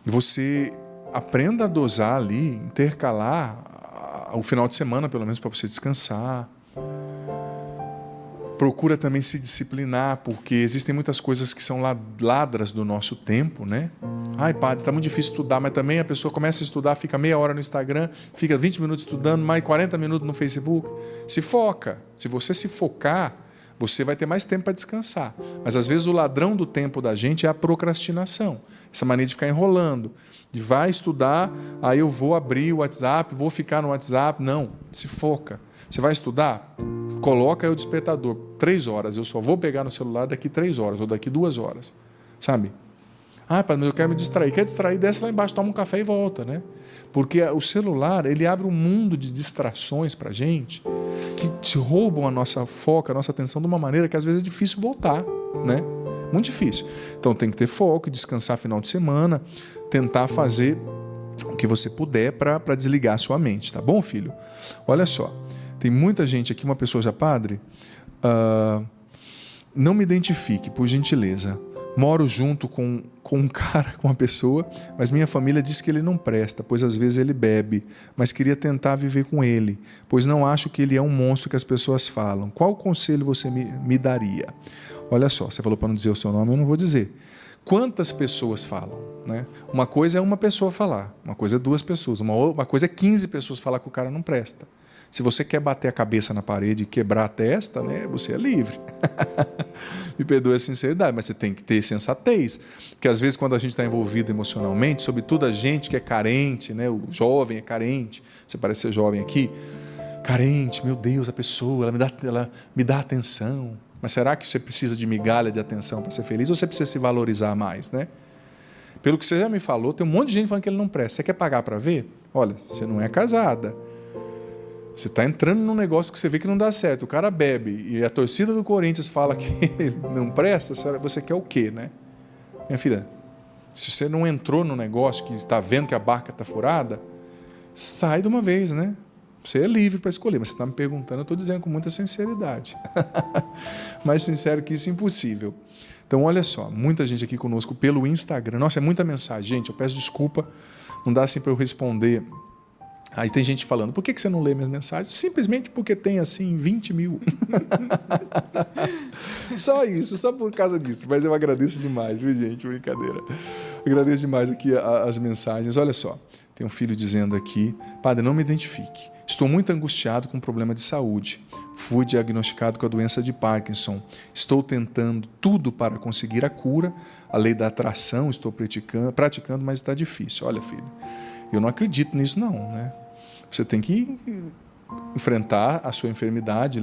E você aprenda a dosar ali, intercalar o final de semana, pelo menos, para você descansar. Procura também se disciplinar, porque existem muitas coisas que são ladras do nosso tempo, né? Ai, Padre, está muito difícil estudar, mas também a pessoa começa a estudar, fica meia hora no Instagram, fica 20 minutos estudando, mais 40 minutos no Facebook. Se foca. Se você se focar, Você vai ter mais tempo para descansar. Mas às vezes o ladrão do tempo da gente é a procrastinação. Essa mania de ficar enrolando. De vai estudar, aí eu vou abrir o WhatsApp, vou ficar no WhatsApp. Não, se foca. Você vai estudar? Coloca aí o despertador. 3 horas. Eu só vou pegar no celular daqui 3 horas ou daqui 2 horas. Sabe? Pai, mas eu quero me distrair. Quer distrair? Desce lá embaixo, toma um café e volta, né? Porque o celular, ele abre um mundo de distrações para a gente que te roubam a nossa foco, a nossa atenção de uma maneira que às vezes é difícil voltar, né? Muito difícil. Então tem que ter foco, descansar final de semana, tentar fazer o que você puder para desligar a sua mente, tá bom, filho? Olha só, tem muita gente aqui, uma pessoa já, padre, não me identifique, por gentileza. Moro junto com um cara, com uma pessoa, mas minha família diz que ele não presta, pois às vezes ele bebe, mas queria tentar viver com ele, pois não acho que ele é um monstro que as pessoas falam. Qual conselho você me daria? Olha só, você falou para não dizer o seu nome, eu não vou dizer. Quantas pessoas falam? Né? Uma coisa é uma pessoa falar, uma coisa é 2 pessoas, uma coisa é 15 pessoas falar que o cara não presta. Se você quer bater a cabeça na parede e quebrar a testa, né, você é livre. Me perdoe a sinceridade, mas você tem que ter sensatez. Porque às vezes quando a gente está envolvido emocionalmente, sobretudo a gente que é carente, né, o jovem é carente, você parece ser jovem aqui, carente, meu Deus, a pessoa, ela me dá atenção. Mas será que você precisa de migalha de atenção para ser feliz ou você precisa se valorizar mais, né? Pelo que você já me falou, tem um monte de gente falando que ele não presta. Você quer pagar para ver? Olha, você não é casada. Você está entrando num negócio que você vê que não dá certo. O cara bebe e a torcida do Corinthians fala que ele não presta. Você quer o quê, né? Minha filha, se você não entrou no negócio que está vendo que a barca está furada, sai de uma vez, né? Você é livre para escolher, mas você está me perguntando, eu estou dizendo com muita sinceridade. Mais sincero que isso, impossível. Então, olha só, muita gente aqui conosco pelo Instagram. Nossa, é muita mensagem. Gente, eu peço desculpa, não dá assim para eu responder. Aí tem gente falando, por que você não lê minhas mensagens? Simplesmente porque tem, assim, 20 mil. Só isso, só por causa disso. Mas eu agradeço demais, viu, gente? Brincadeira. Eu agradeço demais aqui as mensagens. Olha só, tem um filho dizendo aqui, padre, não me identifique. Estou muito angustiado com um problema de saúde. Fui diagnosticado com a doença de Parkinson. Estou tentando tudo para conseguir a cura. A lei da atração estou praticando, mas está difícil. Olha, filho, eu não acredito nisso não, né? Você tem que enfrentar a sua enfermidade.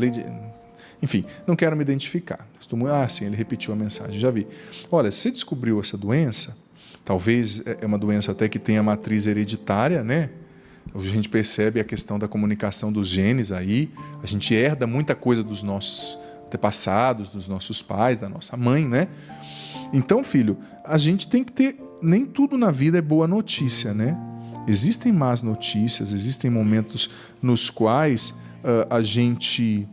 Enfim, não quero me identificar. Sim, ele repetiu a mensagem, já vi. Olha, se você descobriu essa doença, talvez é uma doença até que tenha matriz hereditária, né? A gente percebe a questão da comunicação dos genes aí. A gente herda muita coisa dos nossos antepassados, dos nossos pais, da nossa mãe, né? Então, filho, a gente tem que ter... Nem tudo na vida é boa notícia, né? Existem más notícias, existem momentos nos quais a gente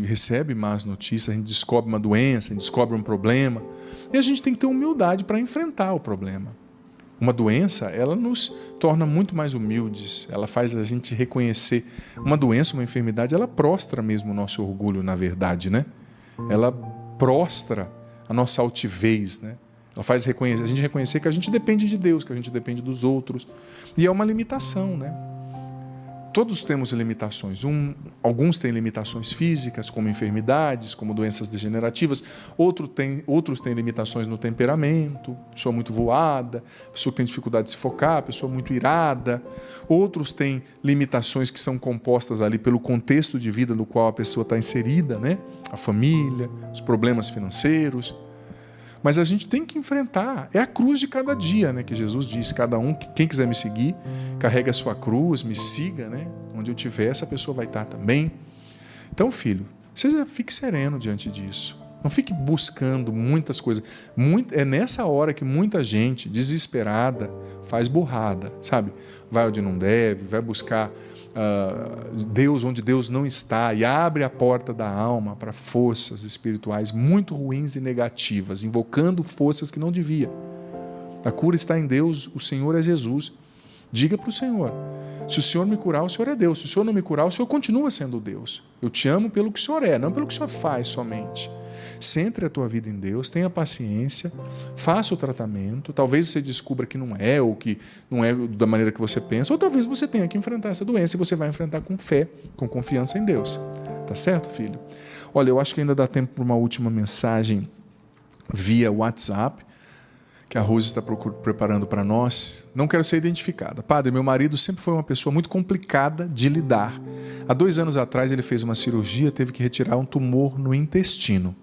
recebe más notícias, a gente descobre uma doença, a gente descobre um problema, e a gente tem que ter humildade para enfrentar o problema. Uma doença, ela nos torna muito mais humildes, ela faz a gente reconhecer. Uma doença, uma enfermidade, ela prostra mesmo o nosso orgulho, na verdade, né? Ela prostra a nossa altivez, né? Ela faz a gente reconhecer que a gente depende de Deus, que a gente depende dos outros. E é uma limitação, né? Todos temos limitações. Alguns têm limitações físicas, como enfermidades, como doenças degenerativas. Outros têm limitações no temperamento, pessoa muito voada, pessoa que tem dificuldade de se focar, pessoa muito irada. Outros têm limitações que são compostas ali pelo contexto de vida no qual a pessoa está inserida, né? A família, os problemas financeiros. Mas a gente tem que enfrentar. É a cruz de cada dia, né? Que Jesus diz, cada um, quem quiser me seguir, carrega a sua cruz, me siga, né? Onde eu estiver, essa pessoa vai estar também. Então, filho, fique sereno diante disso. Não fique buscando muitas coisas. É nessa hora que muita gente, desesperada, faz burrada, sabe? Vai onde não deve, vai buscar Deus onde Deus não está e abre a porta da alma para forças espirituais muito ruins e negativas, invocando forças que não devia. A cura está em Deus, o Senhor é Jesus. Diga para o Senhor, se o Senhor me curar, o Senhor é Deus. Se o Senhor não me curar, o Senhor continua sendo Deus. Eu te amo pelo que o Senhor é, não pelo que o Senhor faz somente. Centre a tua vida em Deus, tenha paciência, faça o tratamento. Talvez você descubra que não é, ou que não é da maneira que você pensa, ou talvez você tenha que enfrentar essa doença e você vai enfrentar com fé, com confiança em Deus. Tá certo, filho? Olha, eu acho que ainda dá tempo para uma última mensagem via WhatsApp, que a Rose está preparando para nós. Não quero ser identificada. Padre, meu marido sempre foi uma pessoa muito complicada de lidar. Há 2 anos atrás ele fez uma cirurgia, teve que retirar um tumor no intestino.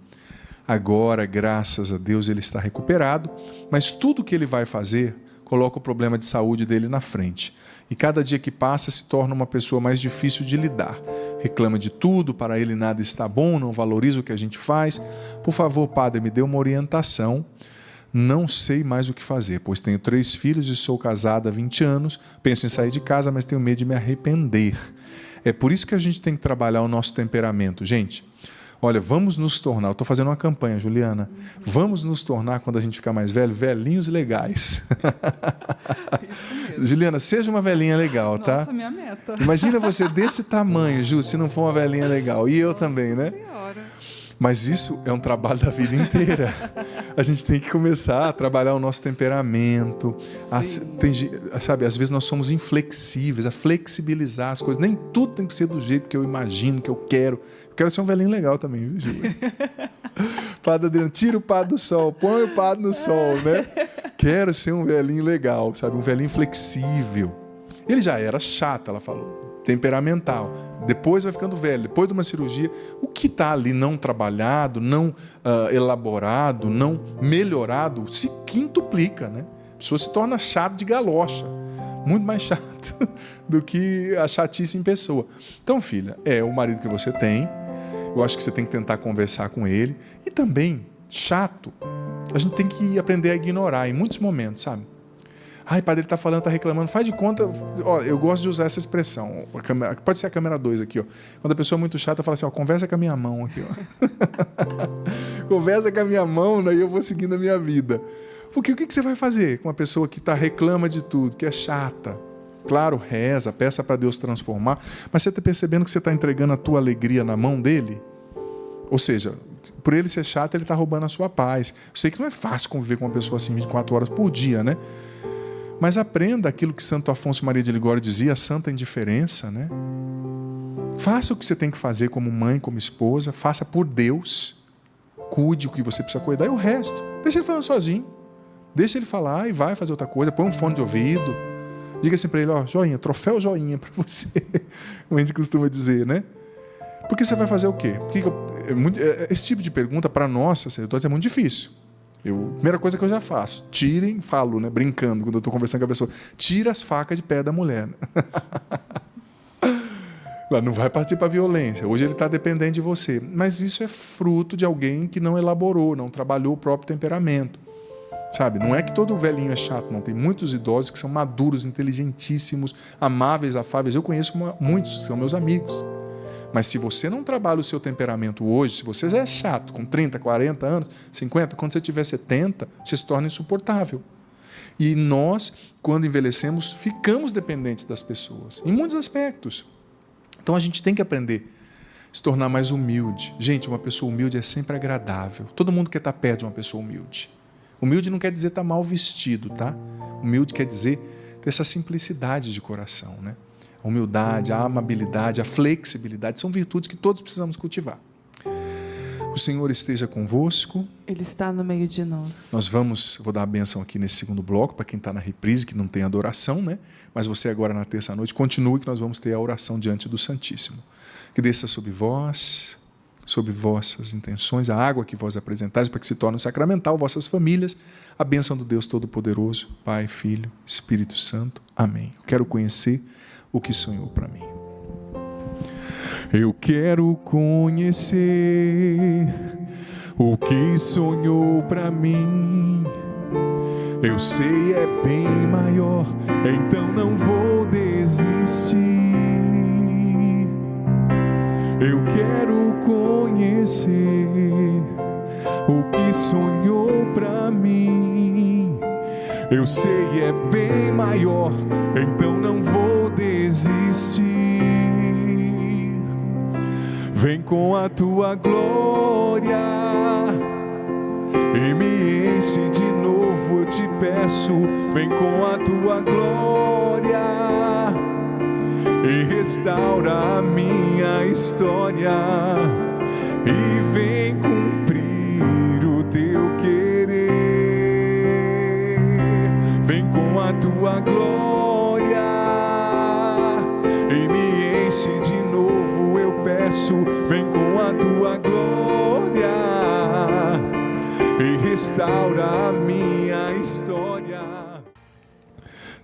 Agora, graças a Deus, ele está recuperado, mas tudo que ele vai fazer coloca o problema de saúde dele na frente. E cada dia que passa se torna uma pessoa mais difícil de lidar. Reclama de tudo, para ele nada está bom, não valoriza o que a gente faz. Por favor, padre, me dê uma orientação. Não sei mais o que fazer, pois tenho 3 filhos e sou casada há 20 anos. Penso em sair de casa, mas tenho medo de me arrepender. É por isso que a gente tem que trabalhar o nosso temperamento. Gente, olha, vamos nos tornar... Eu estou fazendo uma campanha, Juliana. Vamos nos tornar, quando a gente ficar mais velho, velhinhos legais. Juliana, seja uma velhinha legal, tá? Nossa, minha meta. Imagina você desse tamanho, Ju, se não for uma velhinha legal. E eu também, né? Senhora. Mas isso é um trabalho da vida inteira. A gente tem que começar a trabalhar o nosso temperamento. Sabe, às vezes nós somos inflexíveis, a flexibilizar as coisas. Nem tudo tem que ser do jeito que eu imagino, que eu quero. Eu quero ser um velhinho legal também, viu, Ju? Padre Adriano, tira o padre do sol, põe o padre no sol, né? Quero ser um velhinho legal, sabe? Um velhinho flexível. Ele já era chato, ela falou. Temperamental, depois vai ficando velho, depois de uma cirurgia, o que está ali não trabalhado, não elaborado, não melhorado, se quintuplica, né? A pessoa se torna chato de galocha, muito mais chato do que a chatice em pessoa. Então, filha, é o marido que você tem, eu acho que você tem que tentar conversar com ele, e também, chato, a gente tem que aprender a ignorar em muitos momentos, sabe? Ai, padre, ele está falando, está reclamando. Faz de conta... Ó, eu gosto de usar essa expressão. Pode ser a câmera 2 aqui. Ó. Quando a pessoa é muito chata, fala assim, ó, conversa com a minha mão aqui. Ó. Conversa com a minha mão, daí eu vou seguindo a minha vida. Porque o que você vai fazer com uma pessoa que reclama de tudo, que é chata? Claro, reza, peça para Deus transformar, mas você está percebendo que você está entregando a tua alegria na mão dele? Ou seja, por ele ser chato, ele está roubando a sua paz. Eu sei que não é fácil conviver com uma pessoa assim 24 horas por dia, né? Mas aprenda aquilo que Santo Afonso Maria de Ligório dizia, a santa indiferença, né? Faça o que você tem que fazer como mãe, como esposa, faça por Deus, cuide o que você precisa cuidar e o resto, deixa ele falando sozinho, deixa ele falar e vai fazer outra coisa, põe um fone de ouvido, diga assim para ele, ó, joinha, troféu joinha para você, como a gente costuma dizer, né? Porque você vai fazer o quê? Esse tipo de pergunta para nós, sacerdotes, é muito difícil. Primeira coisa que eu já faço, falo, né, brincando, quando eu estou conversando com a pessoa, tira as facas de pé da mulher. Ela não vai partir para a violência, hoje ele está dependente de você. Mas isso é fruto de alguém que não elaborou, não trabalhou o próprio temperamento. Sabe, não é que todo velhinho é chato, não. Tem muitos idosos que são maduros, inteligentíssimos, amáveis, afáveis. Eu conheço muitos, que são meus amigos. Mas se você não trabalha o seu temperamento hoje, se você já é chato, com 30, 40 anos, 50, quando você tiver 70, você se torna insuportável. E nós, quando envelhecemos, ficamos dependentes das pessoas, em muitos aspectos. Então a gente tem que aprender a se tornar mais humilde. Gente, uma pessoa humilde é sempre agradável. Todo mundo quer estar perto de uma pessoa humilde. Humilde não quer dizer estar mal vestido, tá? Humilde quer dizer ter essa simplicidade de coração, né? A humildade, a amabilidade, a flexibilidade são virtudes que todos precisamos cultivar. O Senhor esteja convosco. Ele está no meio de nós. Vou dar a bênção aqui nesse segundo bloco, para quem está na reprise, que não tem adoração, né? Mas você agora na terça-noite, continue que nós vamos ter a oração diante do Santíssimo. Que desça sobre vós, sobre vossas intenções, a água que vós apresentais, para que se torne sacramental, vossas famílias, a bênção do Deus Todo-Poderoso, Pai, Filho, Espírito Santo. Amém. Eu quero conhecer o que sonhou para mim. Eu quero conhecer o que sonhou para mim. Eu sei é bem maior, então não vou desistir. Eu quero conhecer o que sonhou para mim. Eu sei é bem maior, então não vou desistir. Vem com a tua glória e me enche de novo, eu te peço. Vem com a tua glória e restaura a minha história. e vem cumprir o teu querer. Vem com a tua glória e me enche de novo, eu peço. Vem com a tua glória e restaura a minha história.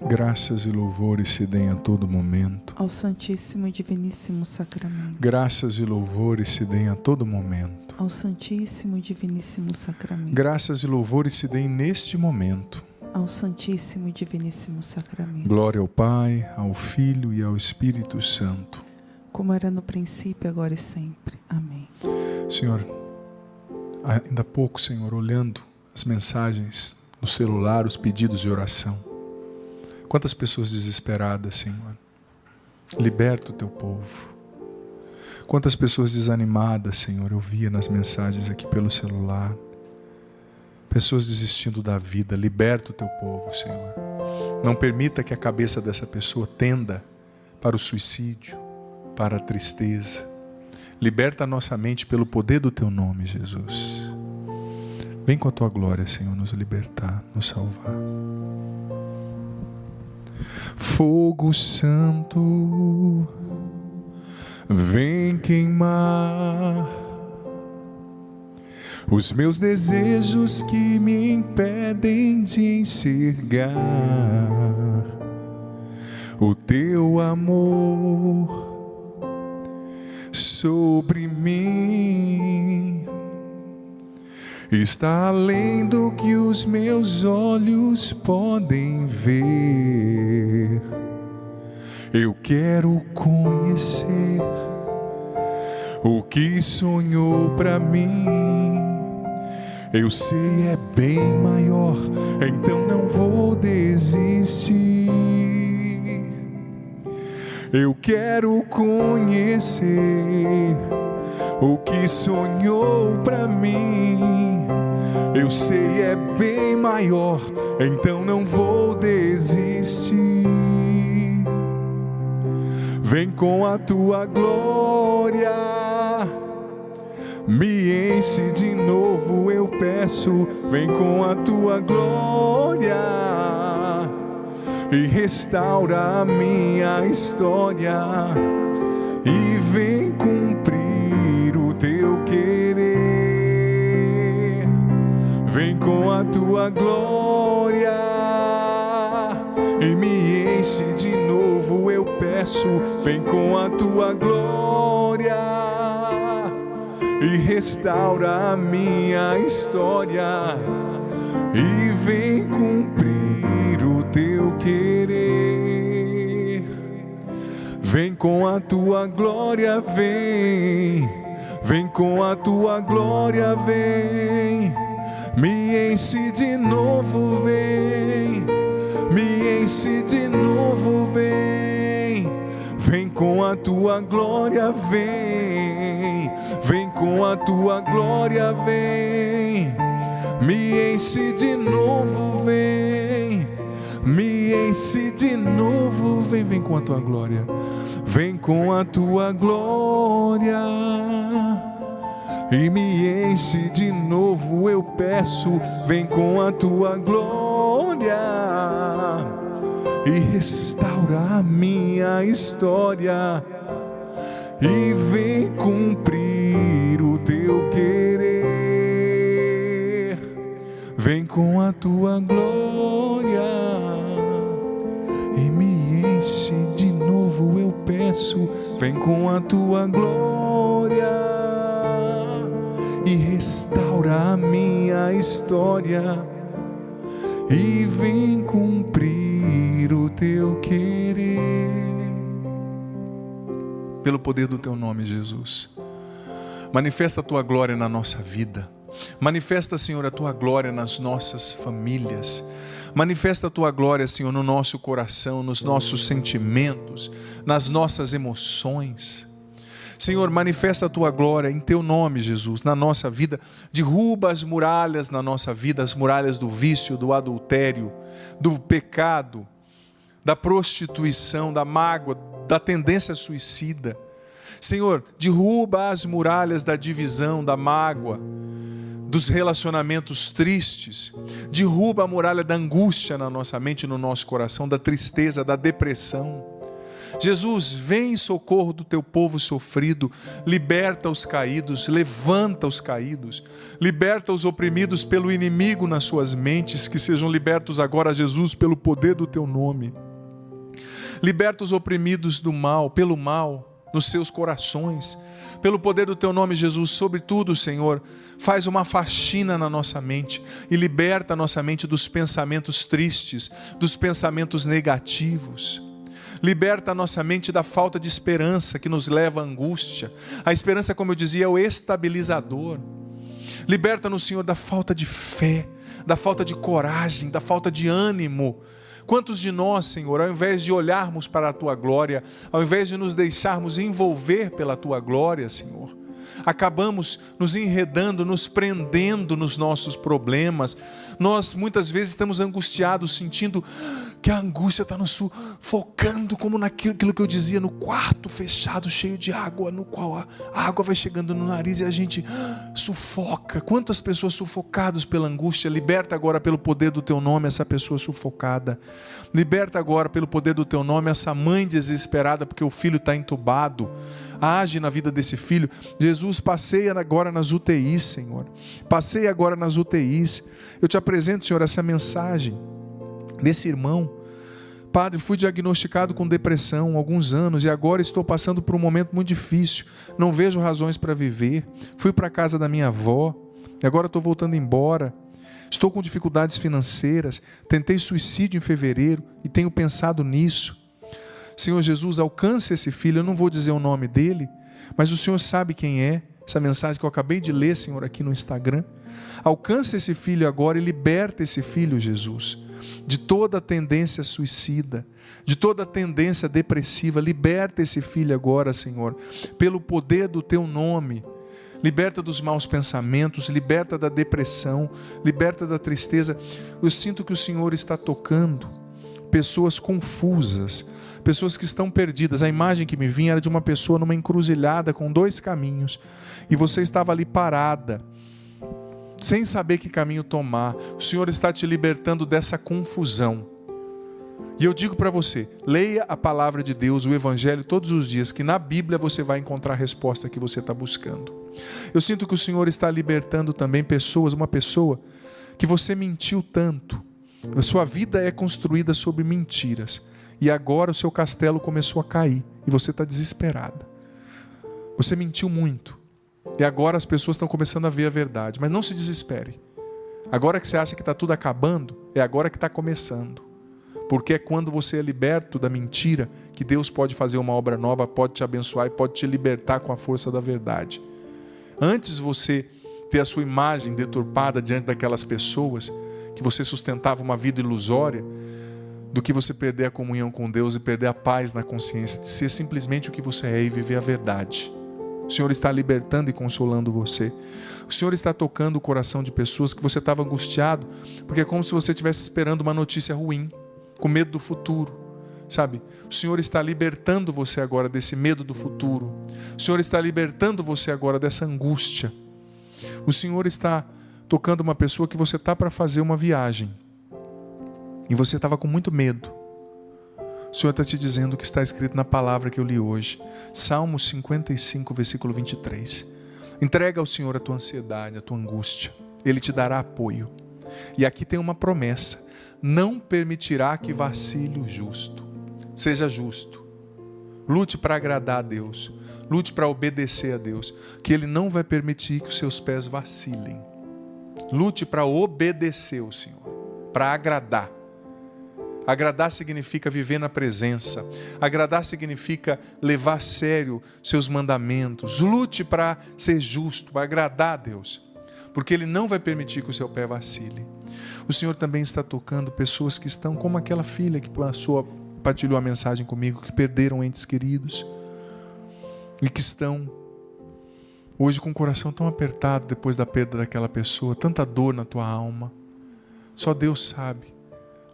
Graças e louvores se deem a todo momento ao Santíssimo e Diviníssimo Sacramento. Graças e louvores se deem a todo momento ao Santíssimo e Diviníssimo Sacramento. Graças e louvores se deem neste momento ao Santíssimo e Diviníssimo Sacramento. Glória ao Pai, ao Filho e ao Espírito Santo, como era no princípio, agora e sempre. Amém. Senhor, ainda há pouco, Senhor, olhando as mensagens no celular, os pedidos de oração, quantas pessoas desesperadas, Senhor. Liberta o teu povo. Quantas pessoas desanimadas, Senhor, eu via nas mensagens aqui pelo celular. Pessoas desistindo da vida. Liberta o teu povo, Senhor. Não permita que a cabeça dessa pessoa tenda para o suicídio, para a tristeza. Liberta a nossa mente pelo poder do teu nome, Jesus. Vem com a tua glória, Senhor, nos libertar, nos salvar. Fogo santo, vem queimar os meus desejos que me impedem de enxergar o teu amor sobre mim. Está além do que os meus olhos podem ver. Eu quero conhecer o que sonhou pra mim. Eu sei é bem maior, então não vou desistir. Eu quero conhecer o que sonhou pra mim. Eu sei é bem maior, então não vou desistir. Vem com a tua glória, me enche de novo, eu peço. Vem com a tua glória e restaura a minha história. E vem cumprir o teu querer. Vem com a tua glória e me enche de novo, eu peço. Vem com a tua glória e restaura a minha história. E vem cumprir o teu querer. Vem com a tua glória, vem. Vem com a tua glória, vem. Me enche de novo, vem. Me enche de novo, vem. Vem com a tua glória, vem. Vem com a tua glória, vem. Me enche de novo, vem. Me enche de novo, vem. Vem com a tua glória. Vem com a tua glória e me enche de novo, eu peço. Vem com a tua glória e restaura a minha história. E vem cumprir o teu querer. Vem com a tua glória e me enche de novo, eu peço. Vem com a tua glória e restaura a minha história. E vem cumprir o teu querer. Pelo poder do teu nome, Jesus, manifesta a tua glória na nossa vida. Manifesta, Senhor, a tua glória nas nossas famílias. Manifesta a tua glória, Senhor, no nosso coração, nos nossos sentimentos, nas nossas emoções. Senhor, manifesta a tua glória em teu nome, Jesus, na nossa vida. Derruba as muralhas na nossa vida, as muralhas do vício, do adultério, do pecado, da prostituição, da mágoa, da tendência suicida. Senhor, derruba as muralhas da divisão, da mágoa, dos relacionamentos tristes. Derruba a muralha da angústia na nossa mente e no nosso coração, da tristeza, da depressão. Jesus, vem em socorro do teu povo sofrido, liberta os caídos, levanta os caídos, liberta os oprimidos pelo inimigo nas suas mentes, que sejam libertos agora, Jesus, pelo poder do teu nome. Liberta os oprimidos do mal, pelo mal, nos seus corações, pelo poder do teu nome, Jesus. Sobretudo, Senhor, faz uma faxina na nossa mente e liberta a nossa mente dos pensamentos tristes, dos pensamentos negativos. Liberta a nossa mente da falta de esperança que nos leva à angústia. A esperança, como eu dizia, é o estabilizador. Liberta-nos, Senhor, da falta de fé, da falta de coragem, da falta de ânimo. Quantos de nós, Senhor, ao invés de olharmos para a Tua glória, ao invés de nos deixarmos envolver pela Tua glória, Senhor, acabamos nos enredando, nos prendendo nos nossos problemas. Nós muitas vezes estamos angustiados, sentindo que a angústia está nos sufocando, como naquilo que eu dizia, no quarto fechado, cheio de água, no qual a água vai chegando no nariz e a gente sufoca. Quantas pessoas sufocadas pela angústia. Liberta agora pelo poder do teu nome essa pessoa sufocada. Liberta agora pelo poder do teu nome essa mãe desesperada porque o filho está entubado. Age na vida desse filho. Jesus, passeia agora nas UTIs, Senhor. Passeia agora nas UTIs. Eu te apresento, Senhor, essa mensagem desse irmão. Padre, fui diagnosticado com depressão há alguns anos e agora estou passando por um momento muito difícil. Não vejo razões para viver. Fui para a casa da minha avó e agora estou voltando embora. Estou com dificuldades financeiras. Tentei suicídio em fevereiro e tenho pensado nisso. Senhor Jesus, alcance esse filho. Eu não vou dizer o nome dele, mas o Senhor sabe quem é. Essa mensagem que eu acabei de ler, Senhor, aqui no Instagram. Alcance esse filho agora e liberta esse filho, Jesus, de toda tendência suicida, de toda tendência depressiva. Liberta esse filho agora, Senhor, pelo poder do teu nome. Liberta dos maus pensamentos, liberta da depressão, liberta da tristeza. Eu sinto que o Senhor está tocando pessoas confusas, pessoas que estão perdidas. A imagem que me vinha era de uma pessoa numa encruzilhada com dois caminhos e você estava ali parada, sem saber que caminho tomar. O Senhor está te libertando dessa confusão. E eu digo para você, leia a palavra de Deus, o Evangelho todos os dias, que na Bíblia você vai encontrar a resposta que você está buscando. Eu sinto que o Senhor está libertando também pessoas, uma pessoa que você mentiu tanto. A sua vida é construída sobre mentiras. E agora o seu castelo começou a cair e você está desesperada. Você mentiu muito. E agora as pessoas estão começando a ver a verdade. Mas não se desespere. Agora que você acha que está tudo acabando, é agora que está começando. Porque é quando você é liberto da mentira que Deus pode fazer uma obra nova, pode te abençoar e pode te libertar com a força da verdade. Antes você ter a sua imagem deturpada diante daquelas pessoas que você sustentava uma vida ilusória, do que você perder a comunhão com Deus e perder a paz na consciência de ser simplesmente o que você é e viver a verdade. O Senhor está libertando e consolando você. O Senhor está tocando o coração de pessoas que você estava angustiado, porque é como se você estivesse esperando uma notícia ruim, com medo do futuro, sabe? O Senhor está libertando você agora desse medo do futuro. O Senhor está libertando você agora dessa angústia. O Senhor está tocando uma pessoa que você está para fazer uma viagem e você estava com muito medo. O Senhor está te dizendo o que está escrito na palavra que eu li hoje. Salmo 55, versículo 23. Entrega ao Senhor a tua ansiedade, a tua angústia. Ele te dará apoio. E aqui tem uma promessa. Não permitirá que vacile o justo. Seja justo. Lute para agradar a Deus. Lute para obedecer a Deus. Que Ele não vai permitir que os seus pés vacilem. Lute para obedecer o Senhor. Para agradar. Agradar significa viver na presença. Agradar significa levar a sério seus mandamentos. Lute para ser justo, para agradar a Deus. Porque Ele não vai permitir que o seu pé vacile. O Senhor também está tocando pessoas que estão como aquela filha que partilhou a mensagem comigo, que perderam entes queridos e que estão hoje com o coração tão apertado depois da perda daquela pessoa, tanta dor na tua alma. Só Deus sabe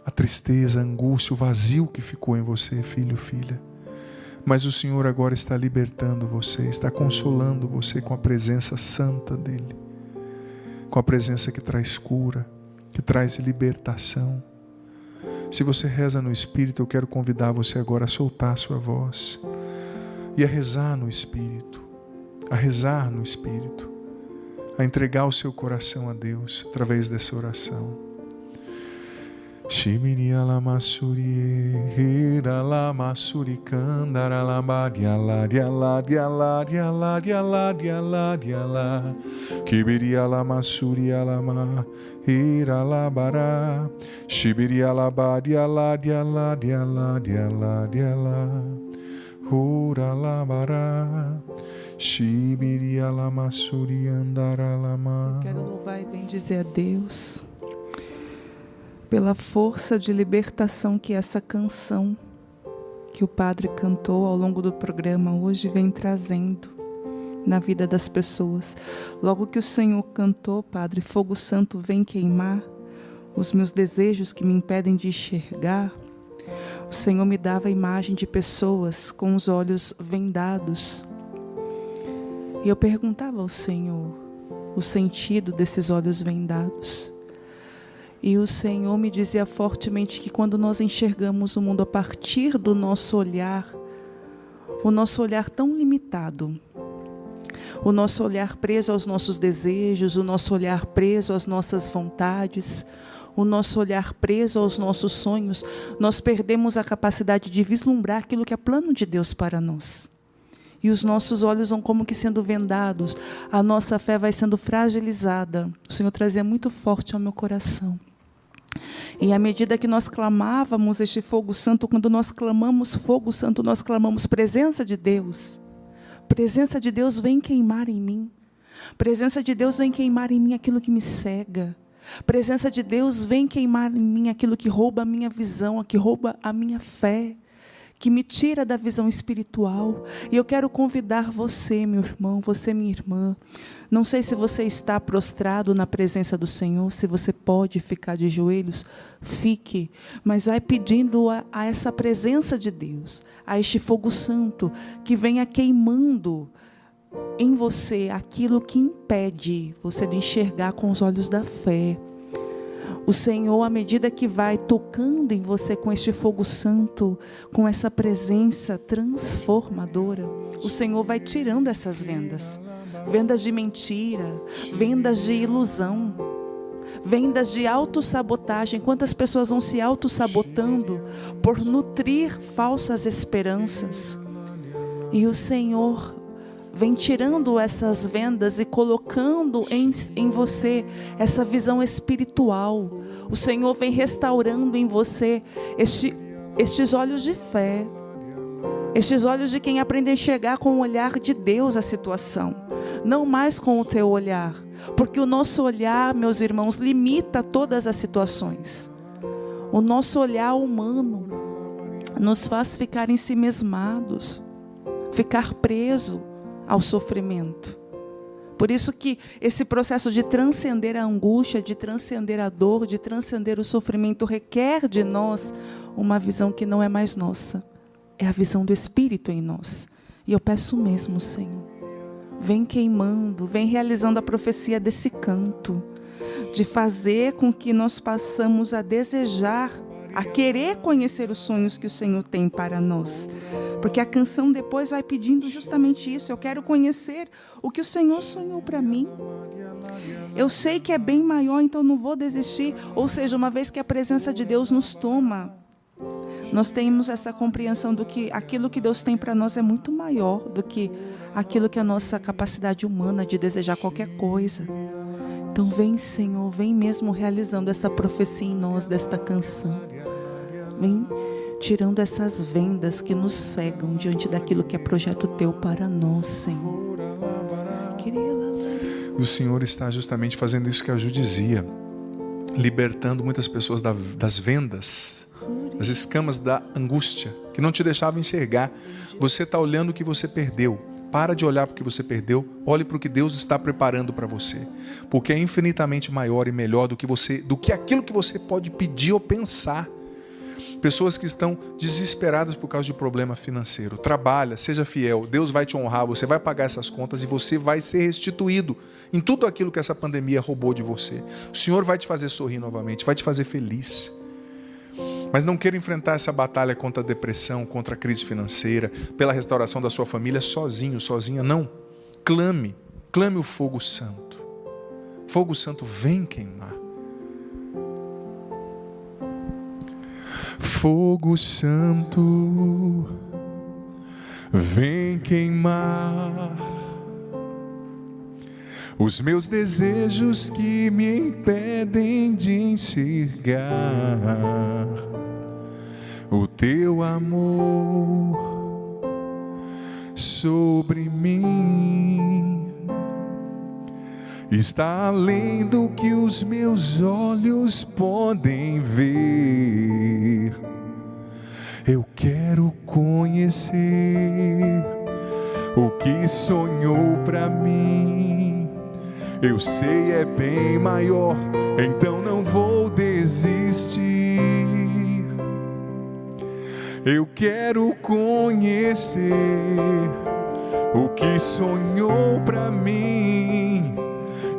a tristeza, a angústia, o vazio que ficou em você, filho, filha. Mas o Senhor agora está libertando você, está consolando você com a presença santa dEle, com a presença que traz cura, que traz libertação. Se você reza no Espírito, eu quero convidar você agora a soltar a sua voz e a rezar no Espírito, a entregar o seu coração a Deus através dessa oração. Shibiriya lama suri hira lama suri kandara lama dialaria laria laria laria laria laria la Kibiriya lama suri lama hira labara Shibiriya labaria laria laria laria laria la hura labara Shibiriya lama suri andara lama. Quero louvar e bendizer a Deus pela força de libertação que essa canção que o Padre cantou ao longo do programa hoje vem trazendo na vida das pessoas. Logo que o Senhor cantou, Padre, fogo santo vem queimar os meus desejos que me impedem de enxergar, o Senhor me dava a imagem de pessoas com os olhos vendados. E eu perguntava ao Senhor o sentido desses olhos vendados. E o Senhor me dizia fortemente que quando nós enxergamos o mundo a partir do nosso olhar, o nosso olhar tão limitado, o nosso olhar preso aos nossos desejos, o nosso olhar preso às nossas vontades, o nosso olhar preso aos nossos sonhos, nós perdemos a capacidade de vislumbrar aquilo que é plano de Deus para nós. E os nossos olhos vão como que sendo vendados, a nossa fé vai sendo fragilizada. O Senhor trazia muito forte ao meu coração. E à medida que nós clamávamos este fogo santo, quando nós clamamos fogo santo, nós clamamos presença de Deus. Presença de Deus vem queimar em mim. Presença de Deus vem queimar em mim aquilo que me cega. Presença de Deus vem queimar em mim aquilo que rouba a minha visão, que rouba a minha fé, que me tira da visão espiritual. E eu quero convidar você, meu irmão, você, minha irmã. Não sei se você está prostrado na presença do Senhor, se você pode ficar de joelhos, fique. Mas vai pedindo a essa presença de Deus, a este fogo santo, que venha queimando em você aquilo que impede você de enxergar com os olhos da fé. O Senhor, à medida que vai tocando em você com este fogo santo, com essa presença transformadora, o Senhor vai tirando essas vendas. Vendas de mentira, vendas de ilusão, vendas de autossabotagem. Quantas pessoas vão se autossabotando por nutrir falsas esperanças? E o Senhor vem tirando essas vendas e colocando em você essa visão espiritual. O Senhor vem restaurando em você estes olhos de fé, estes olhos de quem aprende a enxergar com o olhar de Deus a situação, não mais com o teu olhar, porque o nosso olhar, meus irmãos, limita todas as situações. O nosso olhar humano nos faz ficar ensimesmados, ficar preso ao sofrimento. Por isso que esse processo de transcender a angústia, de transcender a dor, de transcender o sofrimento requer de nós uma visão que não é mais nossa, é a visão do Espírito em nós. E eu peço mesmo, Senhor, vem queimando, vem realizando a profecia desse canto, de fazer com que nós passamos a desejar, a querer conhecer os sonhos que o Senhor tem para nós. Porque a canção depois vai pedindo justamente isso. Eu quero conhecer o que o Senhor sonhou para mim. Eu sei que é bem maior, então não vou desistir. Ou seja, uma vez que a presença de Deus nos toma, nós temos essa compreensão do que aquilo que Deus tem para nós é muito maior do que aquilo que é a nossa capacidade humana de desejar qualquer coisa. Então vem, Senhor, vem mesmo realizando essa profecia em nós desta canção. Vem tirando essas vendas que nos cegam diante daquilo que é projeto teu para nós, Senhor. O Senhor está justamente fazendo isso que a Ju dizia, libertando muitas pessoas das vendas, das escamas da angústia, que não te deixavam enxergar. Você está olhando o que você perdeu. Para de olhar para o que você perdeu, olhe para o que Deus está preparando para você, porque é infinitamente maior e melhor do que aquilo que você pode pedir ou pensar. Pessoas que estão desesperadas por causa de problema financeiro. Trabalha, seja fiel, Deus vai te honrar, você vai pagar essas contas e você vai ser restituído em tudo aquilo que essa pandemia roubou de você. O Senhor vai te fazer sorrir novamente, vai te fazer feliz. Mas não queira enfrentar essa batalha contra a depressão, contra a crise financeira, pela restauração da sua família sozinho, sozinha, não. Clame o fogo santo. Fogo santo vem queimar. Fogo santo vem queimar os meus desejos que me impedem de enxergar o teu amor sobre mim. Está além do que os meus olhos podem ver. Eu quero conhecer o que sonhou pra mim. Eu sei é bem maior, então não vou desistir. Eu quero conhecer o que sonhou pra mim.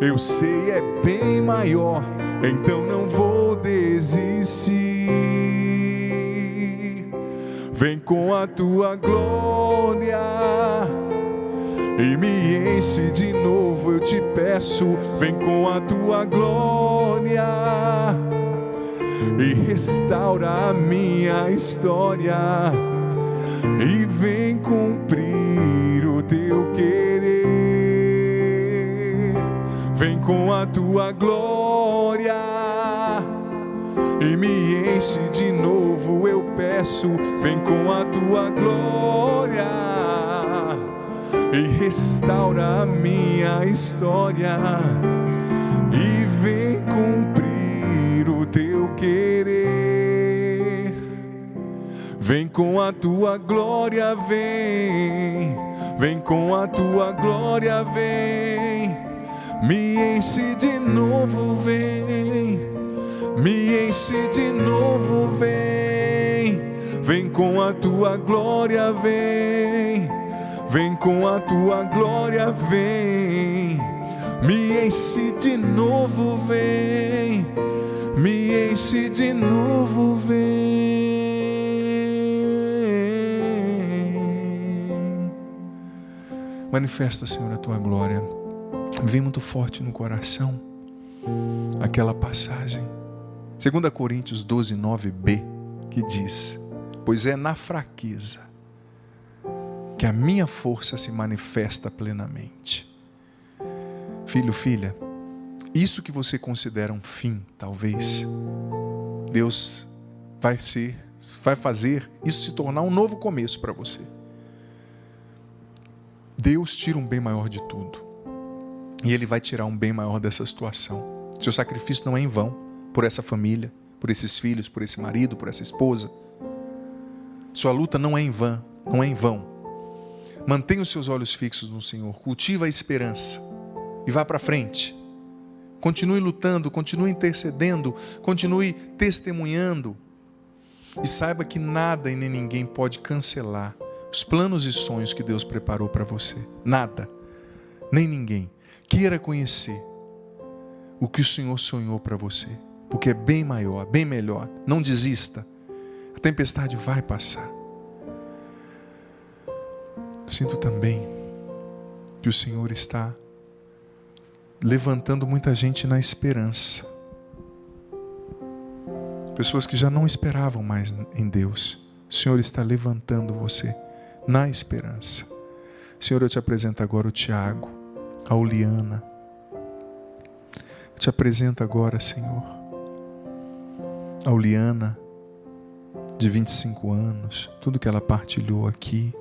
Eu sei é bem maior, então não vou desistir. Vem com a tua glória e me enche de novo, eu te peço. Vem com a tua glória e restaura a minha história. E vem cumprir o teu querer. Vem com a tua glória e me enche de novo, eu peço. Vem com a tua glória e restaura a minha história. E vem cumprir o teu querer. Vem com a tua glória, vem com a tua glória, vem. Me enche de novo, vem. Me enche de novo, vem. Vem com a tua glória, vem. Vem com a tua glória, vem. Me enche de novo, vem. Me enche de novo, vem. Manifesta, Senhor, a tua glória. Vem muito forte no coração aquela passagem, 2 Coríntios 12, 9b, que diz: pois é na fraqueza que a minha força se manifesta plenamente. Filho, filha, isso que você considera um fim, talvez, Deus vai fazer isso se tornar um novo começo para você. Deus tira um bem maior de tudo. E Ele vai tirar um bem maior dessa situação. Seu sacrifício não é em vão, por essa família, por esses filhos, por esse marido, por essa esposa. Sua luta não é em vão, não é em vão. Mantenha os seus olhos fixos no Senhor, cultiva a esperança e vá para frente. Continue lutando, continue intercedendo, continue testemunhando. E saiba que nada e nem ninguém pode cancelar os planos e sonhos que Deus preparou para você. Nada, nem ninguém. Queira conhecer o que o Senhor sonhou para você, porque é bem maior, bem melhor. Não desista, a tempestade vai passar. Sinto também que o Senhor está levantando muita gente na esperança. Pessoas que já não esperavam mais em Deus. O Senhor está levantando você na esperança. Senhor, eu te apresento agora o Tiago, a Uliana. Eu te apresento agora, Senhor, a Uliana, de 25 anos, tudo que ela partilhou aqui.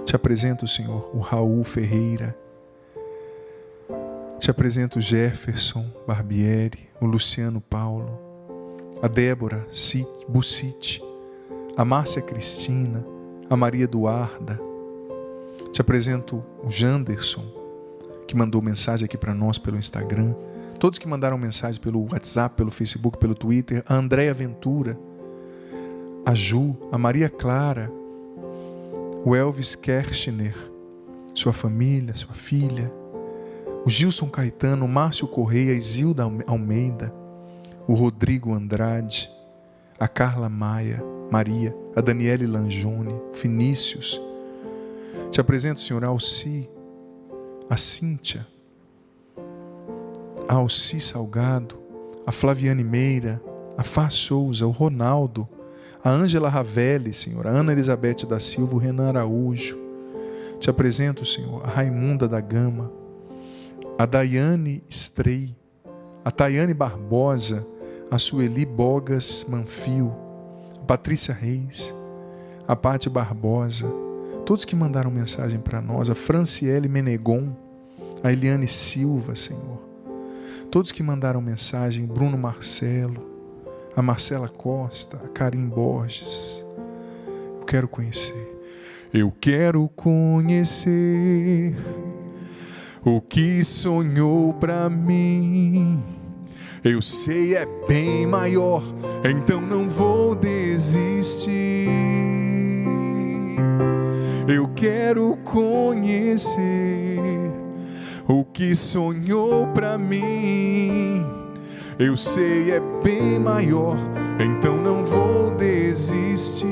Te apresento, Senhor, o Raul Ferreira. Te apresento o Jefferson Barbieri, o Luciano Paulo, a Débora Bucite, a Márcia Cristina, a Maria Eduarda. Te apresento o Janderson, que mandou mensagem aqui para nós pelo Instagram. Todos que mandaram mensagem pelo WhatsApp, pelo Facebook, pelo Twitter. A Andréia Ventura, a Ju, a Maria Clara, o Elvis Kirchner, sua família, sua filha, o Gilson Caetano, o Márcio Correia, a Isilda Almeida, o Rodrigo Andrade, a Carla Maria, a Daniele Lanjone, o Vinícius. Te apresento, Senhor, a Alci, a Cíntia, a Alci Salgado, a Flaviane Meira, a Fá Souza, o Ronaldo, a Ângela Ravelli, Senhor, a Ana Elizabeth da Silva, o Renan Araújo. Te apresento, Senhor, a Raimunda da Gama, a Daiane Strei, a Tayane Barbosa, a Sueli Bogas Manfio, a Patrícia Reis, a Pati Barbosa, todos que mandaram mensagem para nós, a Franciele Menegon, a Eliane Silva, Senhor, todos que mandaram mensagem, Bruno Marcelo, a Marcela Costa, a Karim Borges. Eu quero conhecer. Eu quero conhecer o que sonhou pra mim. Eu sei é bem maior, então não vou desistir. Eu quero conhecer o que sonhou pra mim. Eu sei é bem maior, então não vou desistir.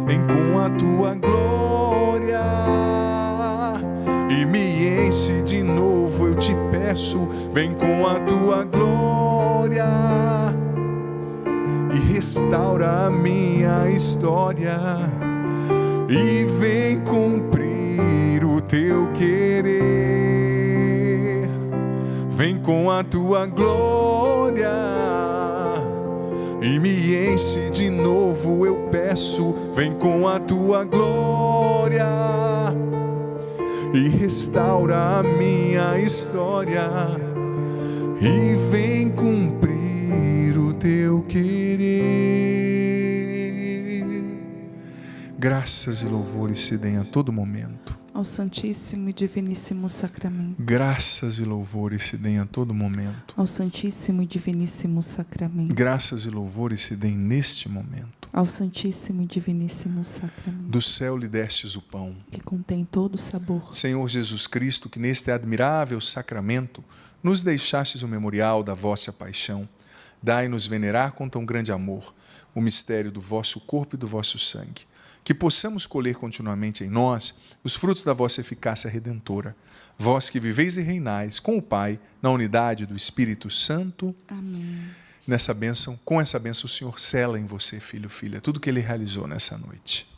Vem com a tua glória e me enche de novo, eu te peço. Vem com a tua glória e restaura a minha história. E vem cumprir o teu querer. Vem com a tua glória e me enche de novo, eu peço. Vem com a tua glória e restaura a minha história. E vem cumprir o teu querer. Graças e louvores se deem a todo momento ao Santíssimo e Diviníssimo Sacramento. Graças e louvores se deem a todo momento ao Santíssimo e Diviníssimo Sacramento. Graças e louvores se deem neste momento ao Santíssimo e Diviníssimo Sacramento. Do céu lhe destes o pão, que contém todo o sabor. Senhor Jesus Cristo, que neste admirável sacramento nos deixastes o memorial da vossa paixão, dai-nos venerar com tão grande amor o mistério do vosso corpo e do vosso sangue, que possamos colher continuamente em nós os frutos da vossa eficácia redentora. Vós que viveis e reinais com o Pai, na unidade do Espírito Santo. Amém. Nessa bênção, com essa bênção, o Senhor sela em você, filho, filha, tudo que Ele realizou nessa noite.